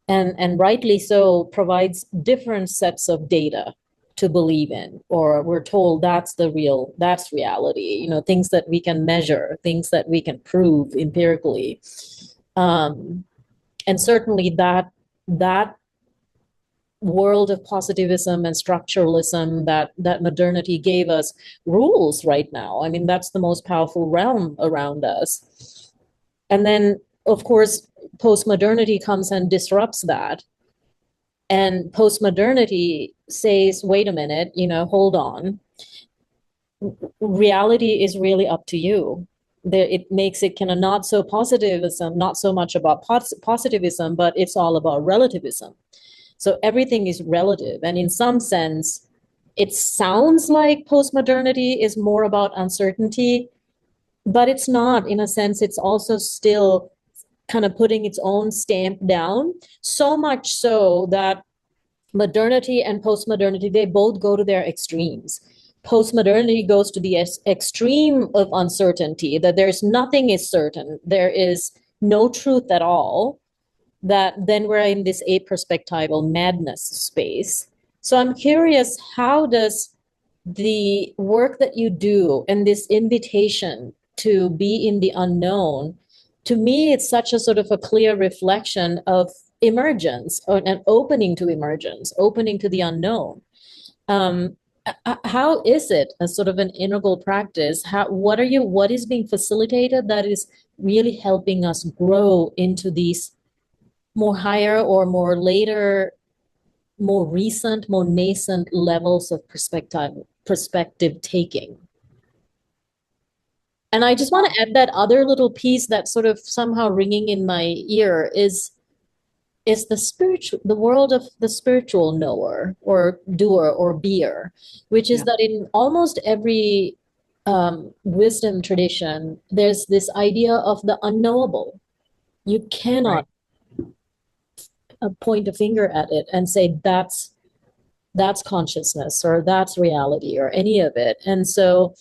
and rightly so, provides different sets of data to believe in, or we're told that's reality, things that we can measure, things that we can prove empirically. And certainly that world of positivism and structuralism that modernity gave us rules right now. I mean, that's the most powerful realm around us. And then, of course, postmodernity comes and disrupts that. And postmodernity says, wait a minute, hold on. Reality is really up to you. It makes it kind of not so positivism, not so much about positivism, but it's all about relativism. So everything is relative. And in some sense, it sounds like postmodernity is more about uncertainty, but it's not. In a sense, it's also still kind of putting its own stamp down, so much so that modernity and postmodernity, they both go to their extremes. Postmodernity goes to the extreme of uncertainty, that there's nothing is certain, there is no truth at all, that then we're in this aperspectival madness space. So I'm curious, how does the work that you do and this invitation to be in the unknown, to me, it's such a sort of a clear reflection of emergence, or an opening to emergence, opening to the unknown. How is it as sort of an integral practice? What is being facilitated that is really helping us grow into these more higher or more later, more recent, more nascent levels of perspective taking? And I just want to add that other little piece that sort of somehow ringing in my ear is the world of the spiritual knower or doer or beer, which is that in almost every wisdom tradition, there's this idea of the unknowable. You cannot point a finger at it and say that's consciousness or that's reality or any of it. And so,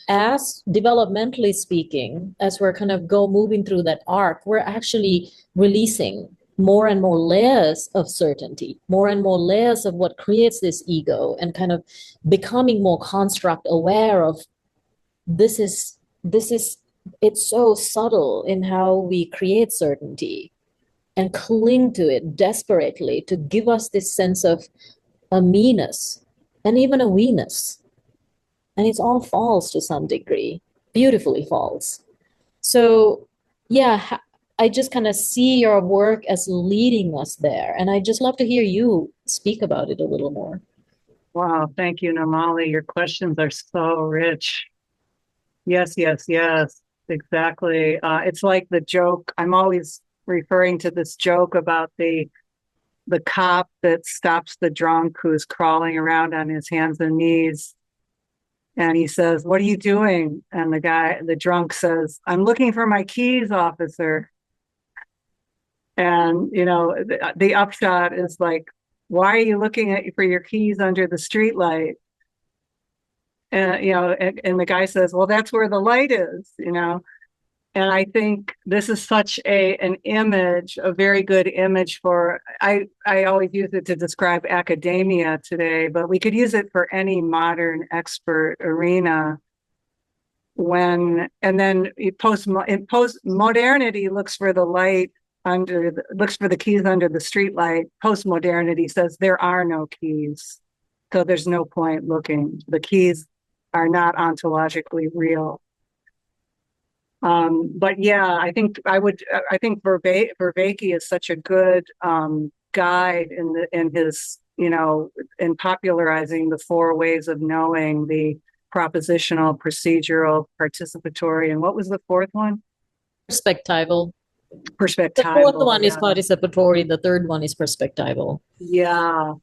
as developmentally speaking, as we're kind of moving through that arc, we're actually releasing more and more layers of certainty, more and more layers of what creates this ego, and kind of becoming more construct aware of this is it's so subtle in how we create certainty and cling to it desperately to give us this sense of a me-ness and even a we-ness. And it's all false to some degree, beautifully false. So yeah, I just kind of see your work as leading us there. And I just love to hear you speak about it a little more. Wow, thank you, Namali. Your questions are so rich. Yes, exactly. It's like the joke. I'm always referring to this joke about the cop that stops the drunk who's crawling around on his hands and knees. And he says, "What are you doing?" And the drunk says, "I'm looking for my keys, officer." And, the upshot is like, why are you looking for your keys under the streetlight? And, and the guy says, well, that's where the light is. And I think this is such an image, a very good image for, I always use it to describe academia today, but we could use it for any modern expert arena. And then post-modernity looks for the light looks for the keys under the streetlight. Post-modernity says there are no keys. So there's no point looking. The keys are not ontologically real. But yeah, I think Vervaeke is such a good guide in his, in popularizing the four ways of knowing: the propositional, procedural, participatory, and what was the fourth one? Perspectival. Perspectival. The fourth one is participatory. The third one is perspectival. Yeah,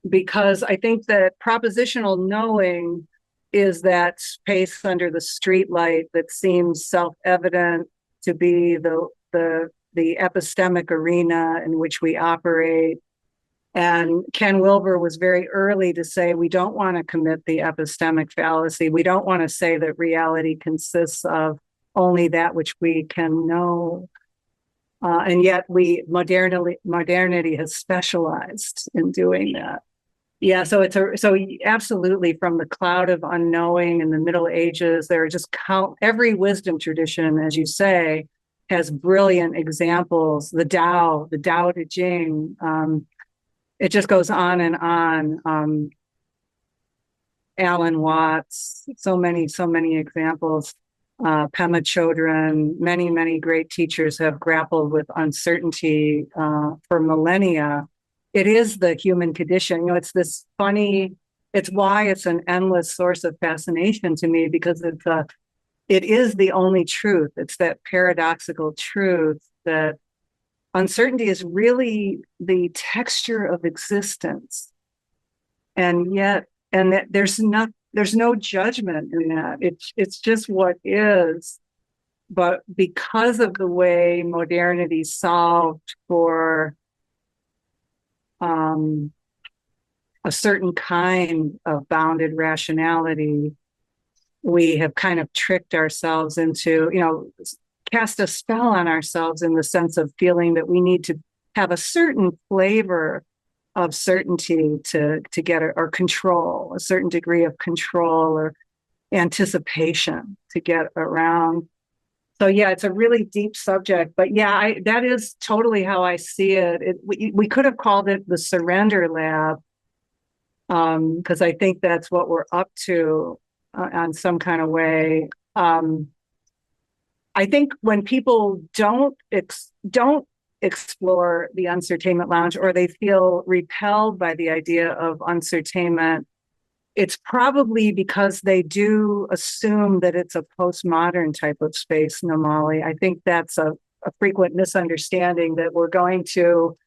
because I think that propositional knowing is that space under the streetlight that seems self-evident to be the epistemic arena in which we operate. And Ken Wilber was very early to say we don't want to commit the epistemic fallacy. We don't want to say that reality consists of only that which we can know. And yet modernity has specialized in doing that. Yeah, so so absolutely, from the cloud of unknowing in the Middle Ages, there are just every wisdom tradition, as you say, has brilliant examples. The Tao Te Ching, it just goes on and on. Alan Watts, so many examples. Pema Chodron, many great teachers have grappled with uncertainty for millennia. It is the human condition. It's this funny, it's why it's an endless source of fascination to me, because it is the only truth. It's that paradoxical truth that uncertainty is really the texture of existence. And yet, that there's no judgment in that. It's just what is. But because of the way modernity solved for a certain kind of bounded rationality, we have kind of tricked ourselves into, cast a spell on ourselves in the sense of feeling that we need to have a certain flavor of certainty to get or control, a certain degree of control or anticipation to get around. So yeah, it's a really deep subject, but yeah, that is totally how I see it. We could have called it the Surrender Lab, because I think that's what we're up to on some kind of way. I think when people don't explore the Uncertainment Lounge, or they feel repelled by the idea of uncertainment, it's probably because they do assume that it's a postmodern type of space, Namali. I think that's a frequent misunderstanding, that we're going to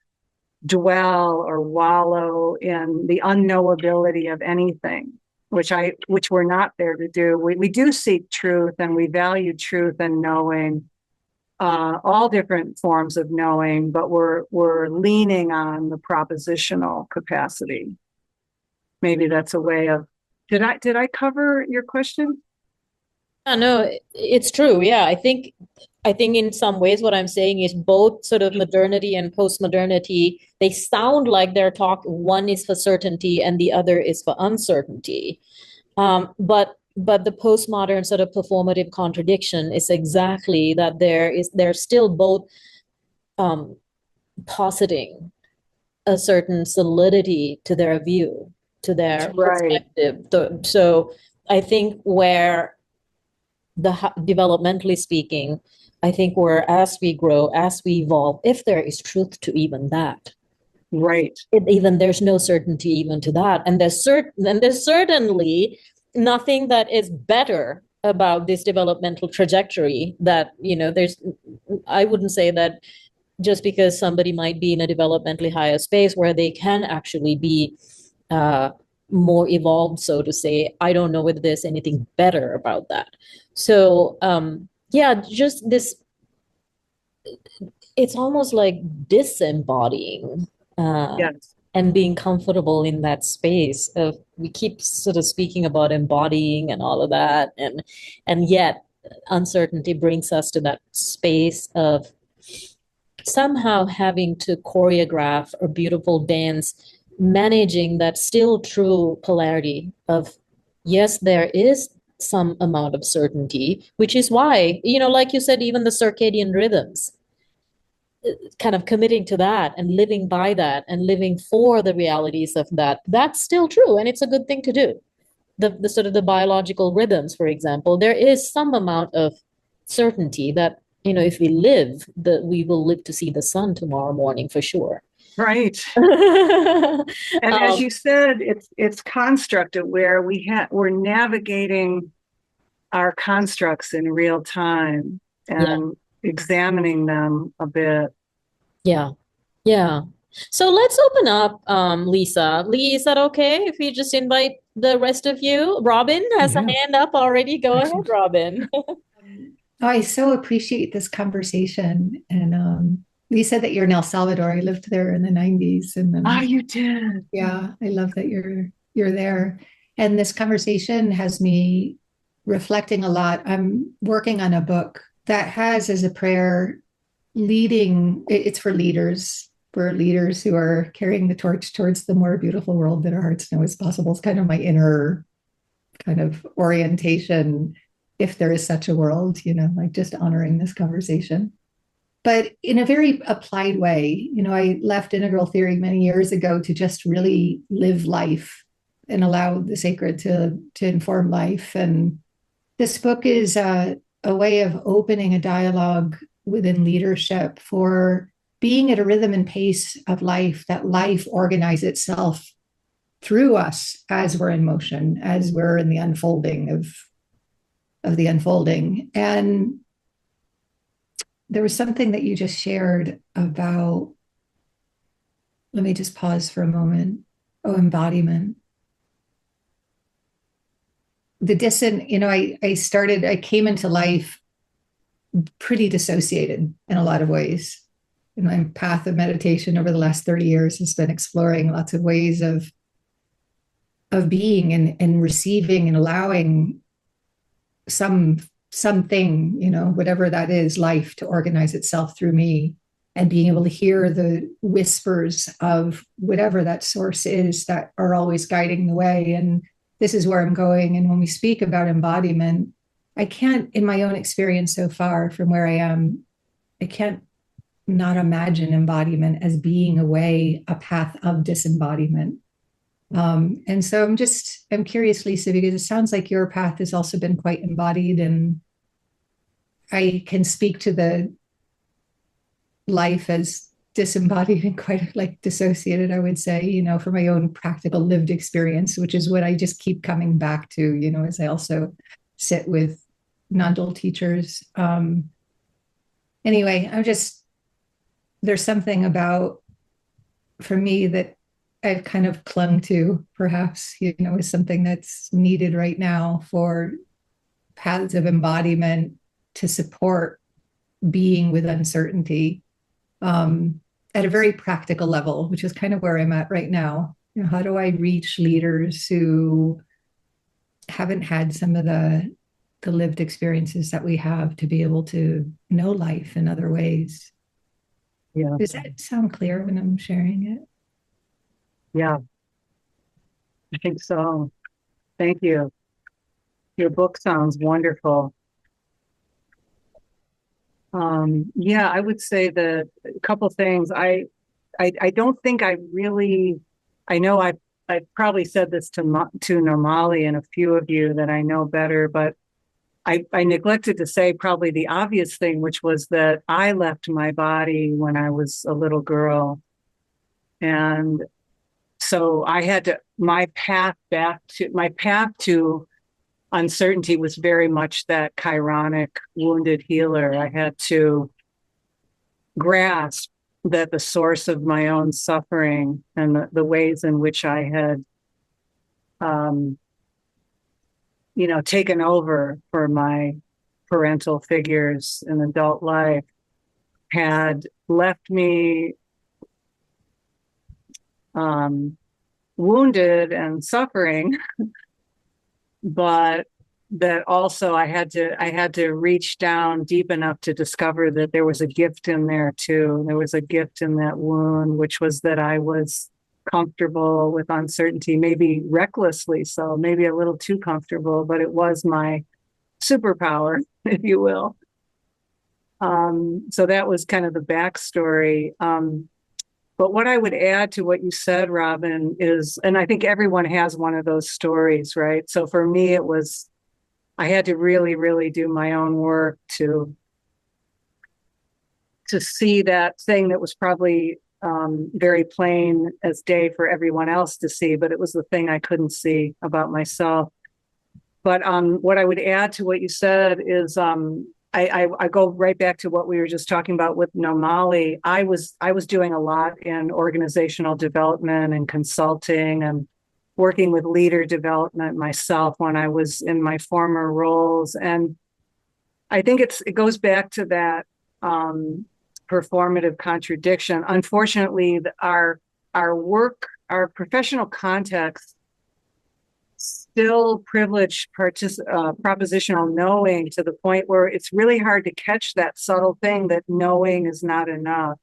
dwell or wallow in the unknowability of anything, which we're not there to do. We do seek truth, and we value truth and knowing, all different forms of knowing, but we're leaning on the propositional capacity. Maybe that's a way of, did I cover your question? Yeah, no, it's true. Yeah, I think in some ways what I'm saying is both sort of modernity and postmodernity, they sound like they're one is for certainty and the other is for uncertainty. But the postmodern sort of performative contradiction is exactly that they're still both positing a certain solidity to their view, to their perspective. So I think developmentally speaking, I think as we grow, as we evolve, if there is truth to even that, right? There's no certainty even to that, and there's certainly nothing that is better about this developmental trajectory. That I wouldn't say that just because somebody might be in a developmentally higher space where they can actually be more evolved, so to say, I don't know whether there's anything better about that. So yeah, just this, it's almost like disembodying, Yes. and being comfortable in that space of, we keep sort of speaking about embodying and all of that, and yet uncertainty brings us to that space of somehow having to choreograph a beautiful dance, managing that still true polarity of, yes, there is some amount of certainty, which is why, like you said, even the circadian rhythms, kind of committing to that and living by that and living for the realities of that, that's still true. And it's a good thing to do. The sort of the biological rhythms, for example, there is some amount of certainty that, if we live, that we will live to see the sun tomorrow morning for sure. Right. um, And as you said, it's constructed where we're navigating our constructs in real time and examining them a bit. yeah, yeah. So let's open up, Lisa. Lee, is that okay if we just invite the rest of you? Robin has a Yeah, hand up already. Go ahead, excellent. Robin. I so appreciate this conversation. And you said that you're in El Salvador. I lived there in the 90s. And Oh, then, you did. yeah, I love that you're there. And this conversation has me reflecting a lot. I'm working on a book that has as a prayer it's for leaders who are carrying the torch towards the more beautiful world that our hearts know is possible. It's kind of my inner kind of orientation, if there is such a world, like just honoring this conversation. But in a very applied way, I left integral theory many years ago to just really live life and allow the sacred to inform life. And this book is a way of opening a dialogue within leadership for being at a rhythm and pace of life, that life organize itself through us as we're in motion, as we're in the unfolding of the unfolding. And there was something that you just shared about, let me just pause for a moment. Oh, embodiment. I came into life pretty dissociated in a lot of ways. And my path of meditation over the last 30 years has been exploring lots of ways of being and receiving and allowing something, whatever that is, life to organize itself through me, and being able to hear the whispers of whatever that source is that are always guiding the way. And this is where I'm going. And when we speak about embodiment, I can't, in my own experience so far from where I am, I can't not imagine embodiment as being a path of disembodiment. And so I'm curious, Lisa, because it sounds like your path has also been quite embodied, and I can speak to the life as disembodied and quite like dissociated, I would say, from my own practical lived experience, which is what I just keep coming back to, as I also sit with non-dual teachers. Anyway, there's something about, for me, that I've kind of clung to, perhaps, is something that's needed right now for paths of embodiment to support being with uncertainty at a very practical level, which is kind of where I'm at right now. How do I reach leaders who haven't had some of the lived experiences that we have to be able to know life in other ways? Yeah. Does that sound clear when I'm sharing it? Yeah, I think so. Thank you. Your book sounds wonderful. Yeah, I would say that a couple things. I don't think I know I probably said this to Normali and a few of you that I know better, but I neglected to say probably the obvious thing, which was that I left my body when I was a little girl. And so my path to uncertainty was very much that chironic wounded healer. I had to grasp that the source of my own suffering and the ways in which I had, taken over for my parental figures in adult life had left me wounded and suffering, but that also I had to reach down deep enough to discover that there was a gift in there too. There was a gift in that wound, which was that I was comfortable with uncertainty, maybe recklessly so, maybe a little too comfortable, but it was my superpower, if you will. So that was kind of the backstory. But what I would add to what you said, Robin, is, and I think everyone has one of those stories, right? So for me, it was, I had to really, really do my own work to see that thing that was probably very plain as day for everyone else to see, but it was the thing I couldn't see about myself. But what I would add to what you said is I go right back to what we were just talking about with Nomali. I was doing a lot in organizational development and consulting and working with leader development myself when I was in my former roles. And I think it goes back to that performative contradiction. Unfortunately, our work, our professional context still privilege propositional knowing to the point where it's really hard to catch that subtle thing that knowing is not enough.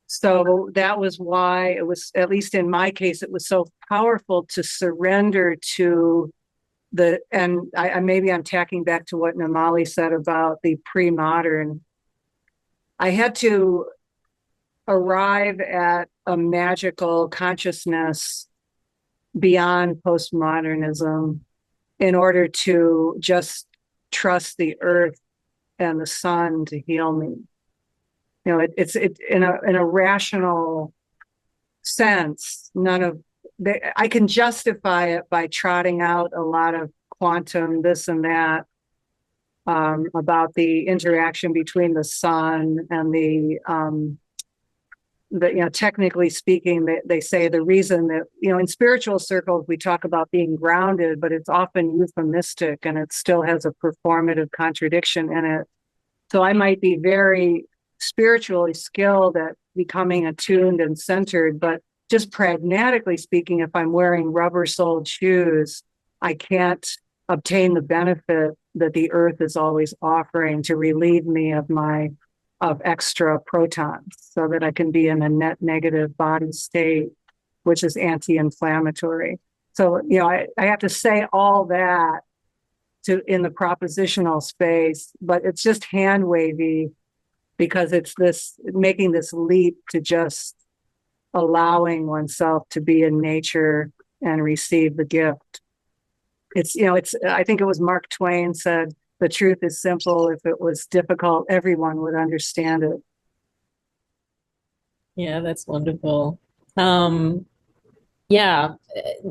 So that was why it was, at least in my case, it was so powerful to surrender to the, and maybe I'm tacking back to what Namali said about the pre-modern. I had to arrive at a magical consciousness beyond postmodernism in order to just trust the earth and the sun to heal me. You know, it's in a rational sense. I can justify it by trotting out a lot of quantum this and that about the interaction between the sun and the technically speaking, they say the reason that, in spiritual circles, we talk about being grounded, but it's often euphemistic and it still has a performative contradiction in it. So I might be very spiritually skilled at becoming attuned and centered, but just pragmatically speaking, if I'm wearing rubber-soled shoes, I can't obtain the benefit that the earth is always offering to relieve me of extra protons so that I can be in a net negative body state, which is anti-inflammatory. So, I have to say all that in the propositional space, but it's just hand wavy because it's making this leap to just allowing oneself to be in nature and receive the gift. I think it was Mark Twain said, the truth is simple. If it was difficult, everyone would understand it. Yeah, that's wonderful. Yeah,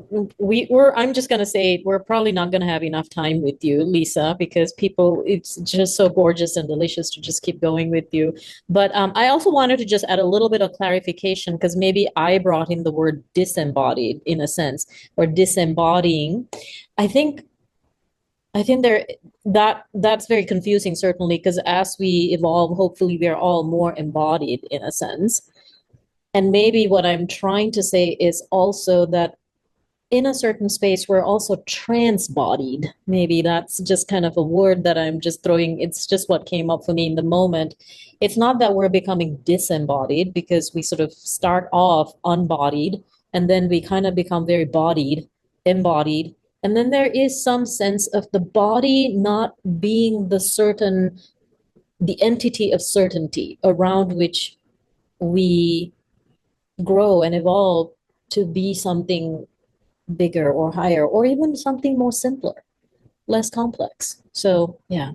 I'm just gonna say we're probably not gonna have enough time with you, Lisa, because it's just so gorgeous and delicious to just keep going with you. But I also wanted to just add a little bit of clarification because maybe I brought in the word disembodied in a sense, or disembodying. I think that's very confusing, certainly, because as we evolve, hopefully we are all more embodied in a sense. And maybe what I'm trying to say is also that in a certain space, we're also transbodied. Maybe that's just kind of a word that I'm just throwing. It's just what came up for me in the moment. It's not that we're becoming disembodied because we sort of start off unbodied and then we kind of become very embodied. And then there is some sense of the body not being the entity of certainty around which we grow and evolve to be something bigger or higher, or even something more simpler, less complex. So, yeah.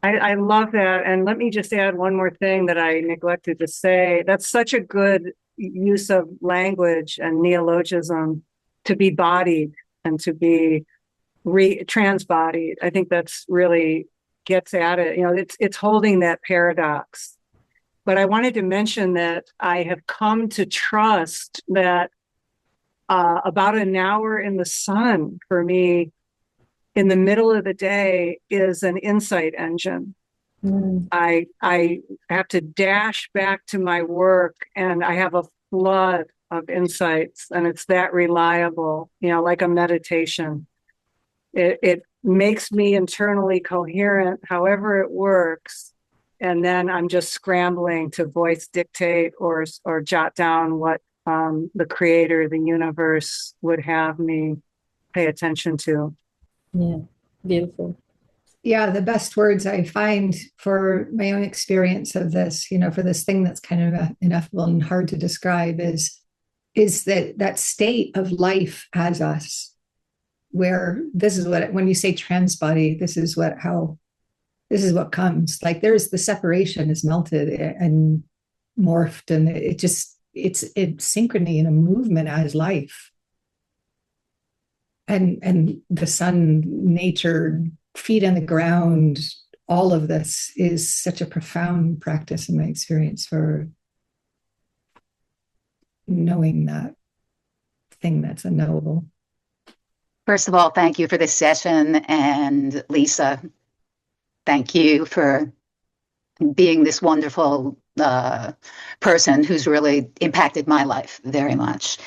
I love that. And let me just add one more thing that I neglected to say. That's such a good use of language and neologism, to be bodied and to be transbodied. I think that's really gets at it. It's holding that paradox. But I wanted to mention that I have come to trust that about an hour in the sun for me in the middle of the day is an insight engine. I have to dash back to my work and I have a flood of insights, and it's that reliable, like a meditation. It makes me internally coherent, however it works. And then I'm just scrambling to voice dictate or jot down what the creator, the universe would have me pay attention to. Yeah, beautiful. Yeah, the best words I find for my own experience of this, for this thing that's kind of ineffable and hard to describe is that state of life as us, where this is what, when you say trans body, this is what comes. Like there's the separation is melted and morphed, and it's synchrony and a movement as life. And the sun, nature, feet on the ground, all of this is such a profound practice in my experience for knowing that thing that's unknowable. First of all, thank you for this session. And Lisa, thank you for being this wonderful person who's really impacted my life very much.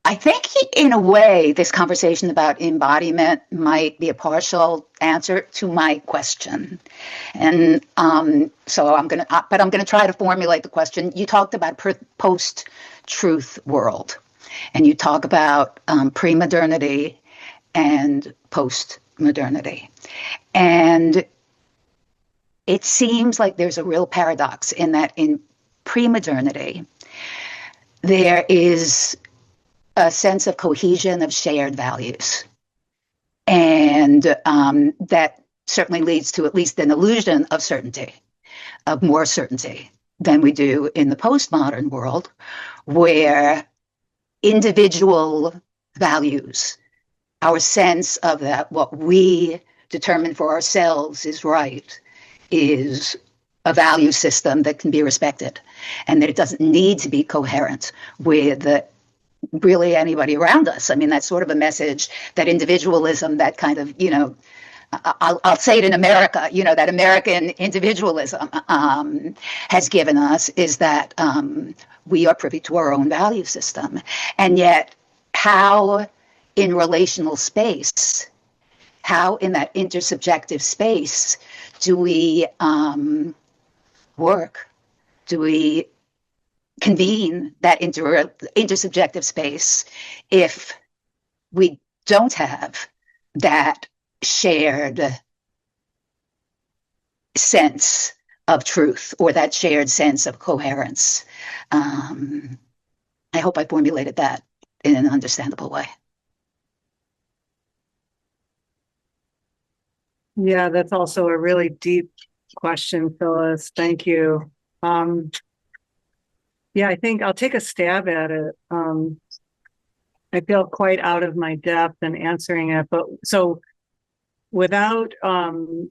I think in a way, this conversation about embodiment might be a partial answer to my question. And so I'm going to try to formulate the question. You talked about post-truth world, and you talk about pre-modernity and post-modernity. And it seems like there's a real paradox in that in pre-modernity, there is a sense of cohesion of shared values. And that certainly leads to at least an illusion of certainty, of more certainty than we do in the postmodern world, where individual values, our sense of that, what we determine for ourselves is right, is a value system that can be respected, and that it doesn't need to be coherent with really anybody around us. I mean, that's sort of a message that individualism, that kind of, I'll say it in America, that American individualism has given us, is that we are privy to our own value system. And yet, how in relational space, how in that intersubjective space do we work? Do we convene that intersubjective space if we don't have that shared sense of truth or that shared sense of coherence? I hope I formulated that in an understandable way. Yeah, that's also a really deep question, Phyllis. Thank you. Yeah, I think I'll take a stab at it. I feel quite out of my depth in answering it, but so without over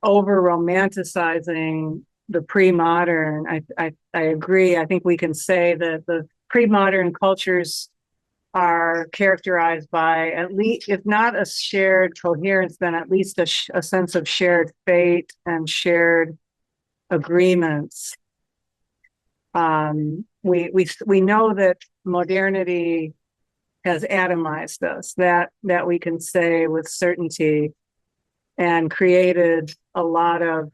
romanticizing the pre-modern, I agree. I think we can say that the pre-modern cultures are characterized by, at least, if not a shared coherence, then at least a sense of shared fate and shared agreements. We know that modernity has atomized us, that we can say with certainty, and created a lot of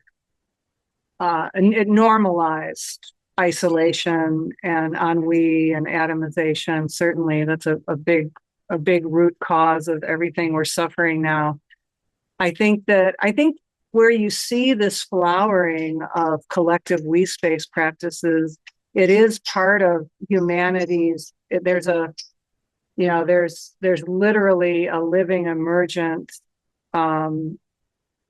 it normalized isolation and ennui and atomization. Certainly, that's a big root cause of everything we're suffering now. I think where you see this flowering of collective we space practices, it is part of humanity's. There's literally a living, emergent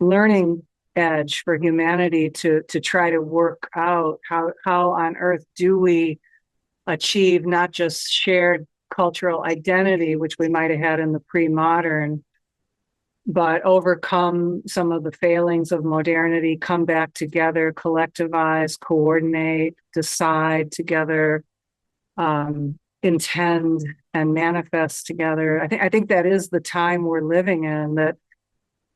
learning edge for humanity to try to work out how on earth do we achieve not just shared cultural identity, which we might have had in the pre-modern, but overcome some of the failings of modernity, come back together, collectivize, coordinate, decide together, intend and manifest together. I think that is the time we're living in, that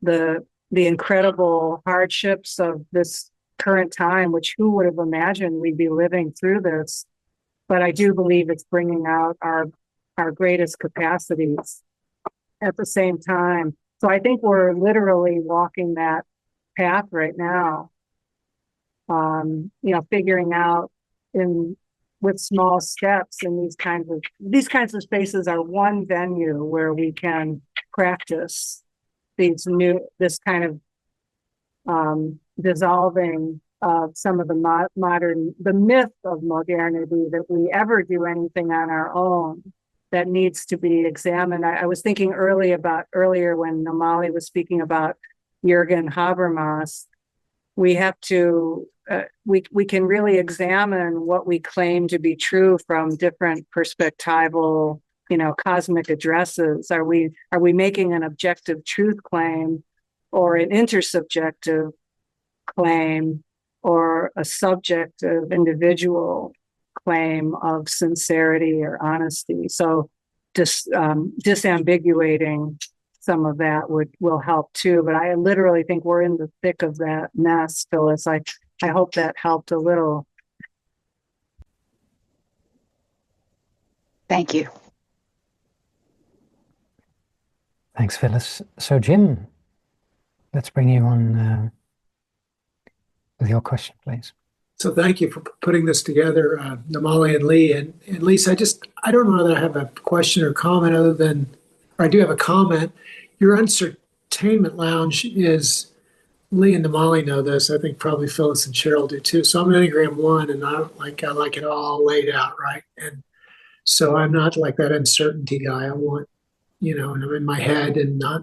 the incredible hardships of this current time, which who would have imagined we'd be living through this? But I do believe it's bringing out our greatest capacities at the same time. So I think we're literally walking that path right now. Figuring out with small steps in these kinds of spaces are one venue where we can practice this kind of dissolving of some of the the myth of modernity, that we ever do anything on our own, that needs to be examined. I was thinking earlier when Namali was speaking about Jürgen Habermas. We have to we can really examine what we claim to be true from different perspectival, cosmic addresses. Are we making an objective truth claim, or an intersubjective claim, or a subjective individual claim of sincerity or honesty? So disambiguating some of that will help too. But I literally think we're in the thick of that mess, Phyllis. I hope that helped a little. Thank you. Thanks, Phyllis. So Jim, let's bring you on with your question, please. So thank you for putting this together, Namali and Lee. And Lisa, I don't know whether I have a question or comment or I do have a comment. Your Uncertainment Lounge is, Lee and Namali know this, I think probably Phyllis and Cheryl do too. So I'm an Enneagram 1, and I like it all laid out, right? And so I'm not like that uncertainty guy. I want, and I'm in my head and not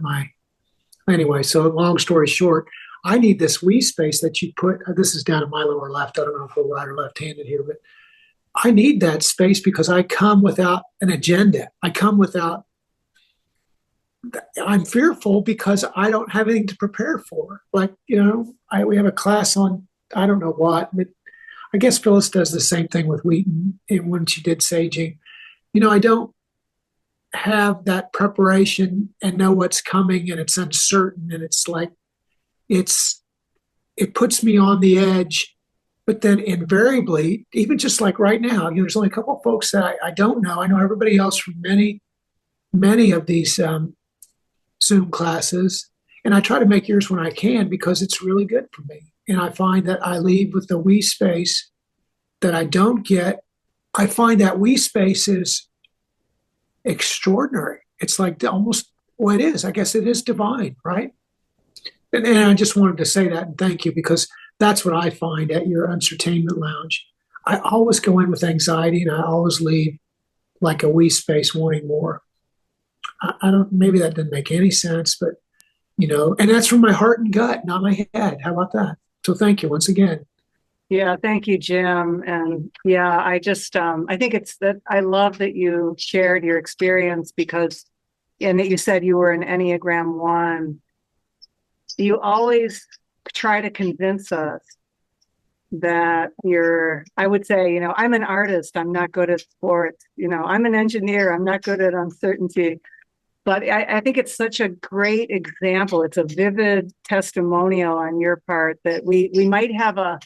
anyway. So long story short, I need this we space that you put, this is down in my lower left. I don't know if we're right or left-handed here, but I need that space because I come without an agenda. I'm fearful because I don't have anything to prepare for. Like, we have a class on, I don't know what, but I guess Phyllis does the same thing with Wheaton when she did saging. I don't have that preparation and know what's coming, and it's uncertain, and it's like, it puts me on the edge. But then invariably, even just like right now, there's only a couple of folks that I don't know. I know everybody else from many of these Zoom classes, and I try to make yours when I can because it's really good for me. And I find that I leave with the we space that I don't get. I find that we space is extraordinary. It's like almost, well, it is. I guess it is divine, right? And I just wanted to say that and thank you, because that's what I find at your Uncertainment Lounge. I always go in with anxiety, and I always leave like a we space wanting more. I don't, maybe that didn't make any sense, but, and that's from my heart and gut, not my head. How about that? So thank you once again. Yeah, thank you, Jim. And yeah, I think it's that I love that you shared your experience and that you said you were an Enneagram 1. You always try to convince us that I would say, I'm an artist, I'm not good at sports, I'm an engineer, I'm not good at uncertainty. But I think it's such a great example. It's a vivid testimonial on your part that we might have a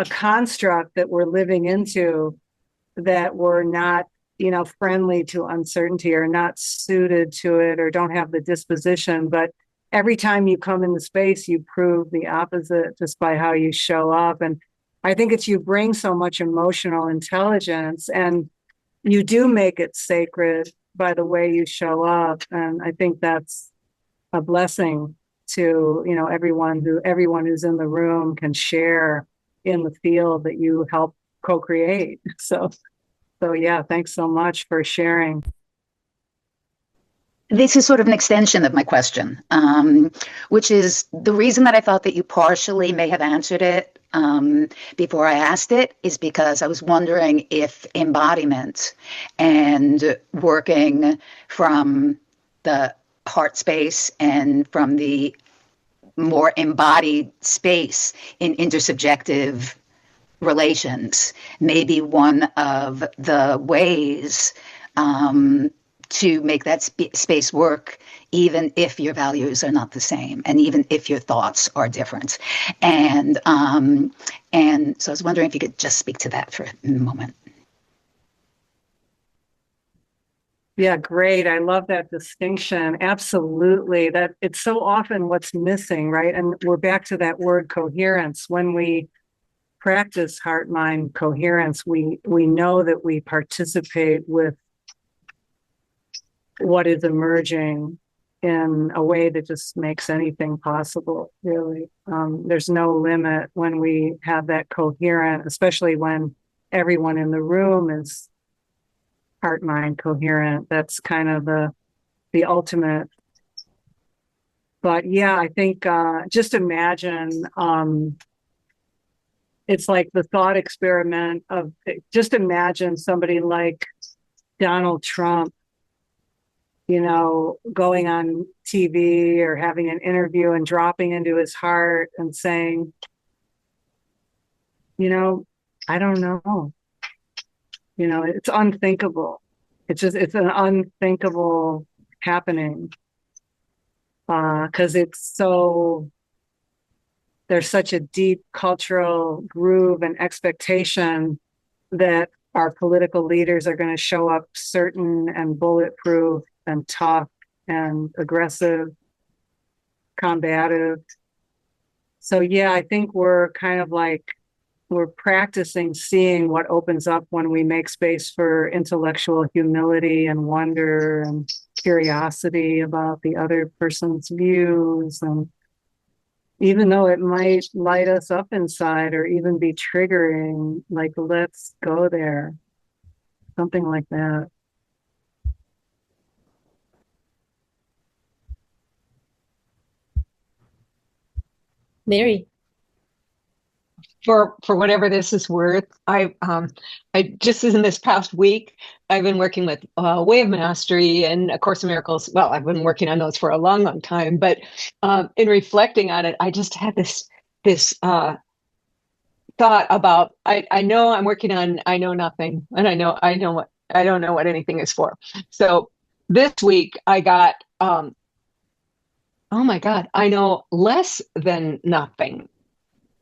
construct that we're living into that we're not, friendly to uncertainty, or not suited to it, or don't have the disposition. But every time you come into space, you prove the opposite just by how you show up. And I think you bring so much emotional intelligence, and you do make it sacred by the way you show up. And I think that's a blessing to, everyone who's in the room can share in the field that you help co-create. So yeah, thanks so much for sharing. This is sort of an extension of my question, which is the reason that I thought that you partially may have answered it before I asked it is because I was wondering if embodiment and working from the heart space and from the more embodied space in intersubjective relations may be one of the ways to make that space work, even if your values are not the same, and even if your thoughts are different. And so I was wondering if you could just speak to that for a moment. Yeah, great. I love that distinction. Absolutely. That it's so often what's missing, right? And we're back to that word coherence. When we practice heart-mind coherence, we know that we participate with what is emerging in a way that just makes anything possible, really. There's no limit when we have that coherent, especially when everyone in the room is heart-mind coherent. That's kind of the ultimate. But yeah, I think just imagine it's like the thought experiment of just imagine somebody like Donald Trump, going on TV or having an interview and dropping into his heart and saying, I don't know. It's unthinkable. It's an unthinkable happening because there's such a deep cultural groove and expectation that our political leaders are going to show up certain and bulletproof and tough and aggressive, combative. So yeah, I think we're kind of like, we're practicing seeing what opens up when we make space for intellectual humility and wonder and curiosity about the other person's views. And even though it might light us up inside or even be triggering, like, let's go there. Something like that. Mary. For whatever this is worth, I just in this past week, I've been working with Way of Mastery and A Course in Miracles. Well, I've been working on those for a long, long time, but in reflecting on it, I just had this thought about I know I'm working on I know nothing, and I don't know what anything is for. So this week I got oh my God, I know less than nothing.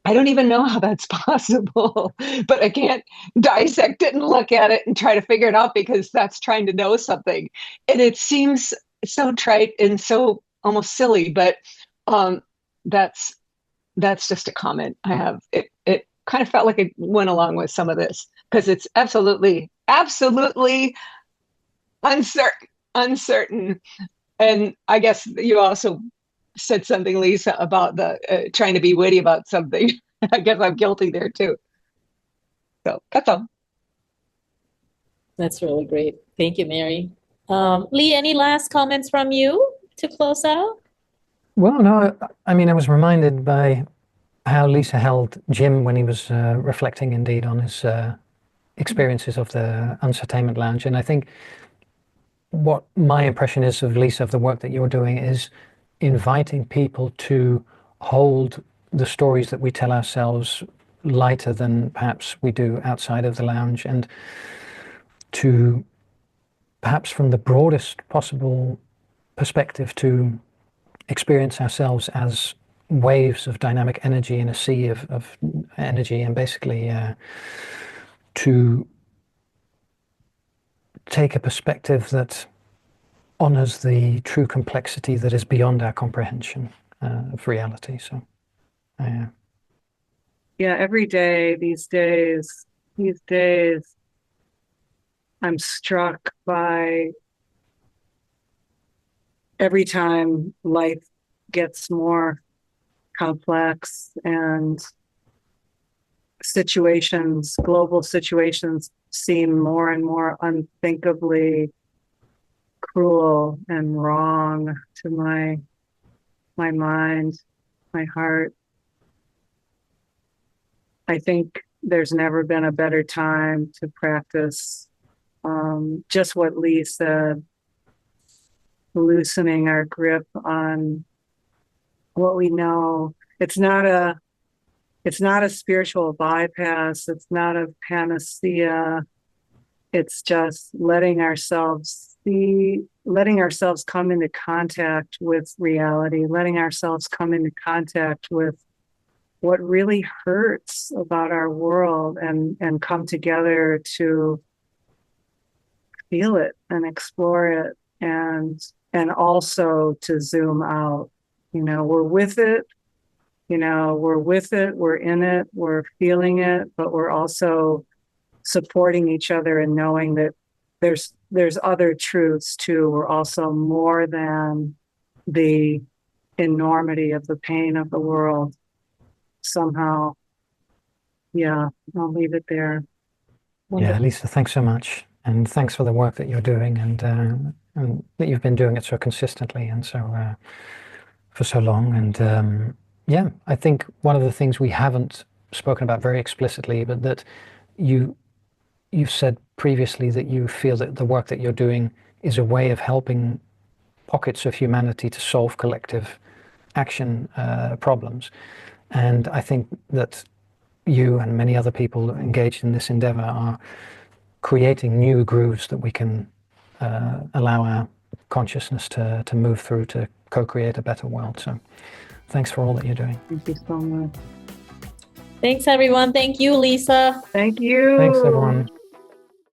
I don't even know how that's possible, but I can't dissect it and look at it and try to figure it out because that's trying to know something. And it seems so trite and so almost silly, but that's just a comment I have. It kind of felt like it went along with some of this because it's absolutely uncertain. And I guess you also said something, Lisa, about the trying to be witty about something. I guess I'm guilty there too. So that's all. That's really great. Thank you, Mary. Lee, any last comments from you to close out? Well, no, I mean, I was reminded by how Lisa held Jim when he was reflecting indeed on his experiences of the Uncertainment Lounge. And I think what my impression is of Lisa, of the work that you're doing, is inviting people to hold the stories that we tell ourselves lighter than perhaps we do outside of the lounge, and to perhaps from the broadest possible perspective to experience ourselves as waves of dynamic energy in a sea of energy, and basically to take a perspective that honors the true complexity that is beyond our comprehension of reality. So yeah, every day, these days, I'm struck by every time life gets more complex and global situations seem more and more unthinkably cruel and wrong to my mind, my heart. I think there's never been a better time to practice just what Lee said, loosening our grip on what we know. It's not a spiritual bypass. It's not a panacea. It's just letting ourselves letting ourselves come into contact with reality, letting ourselves come into contact with what really hurts about our world, and come together to feel it and explore it, and also to zoom out. We're with it, we're in it, we're feeling it, but we're also supporting each other and knowing that there's other truths too. We're also more than the enormity of the pain of the world. Somehow, yeah, I'll leave it there. Yeah, Lisa, thanks so much. And thanks for the work that you're doing, and that you've been doing it so consistently and so for so long. And yeah, I think one of the things we haven't spoken about very explicitly, but that you've said previously, that you feel that the work that you're doing is a way of helping pockets of humanity to solve collective action problems. And I think that you and many other people engaged in this endeavor are creating new grooves that we can allow our consciousness to move through to co-create a better world. So thanks for all that you're doing. Thank you so much. Thanks, everyone. Thank you, Lisa. Thank you. Thanks, everyone.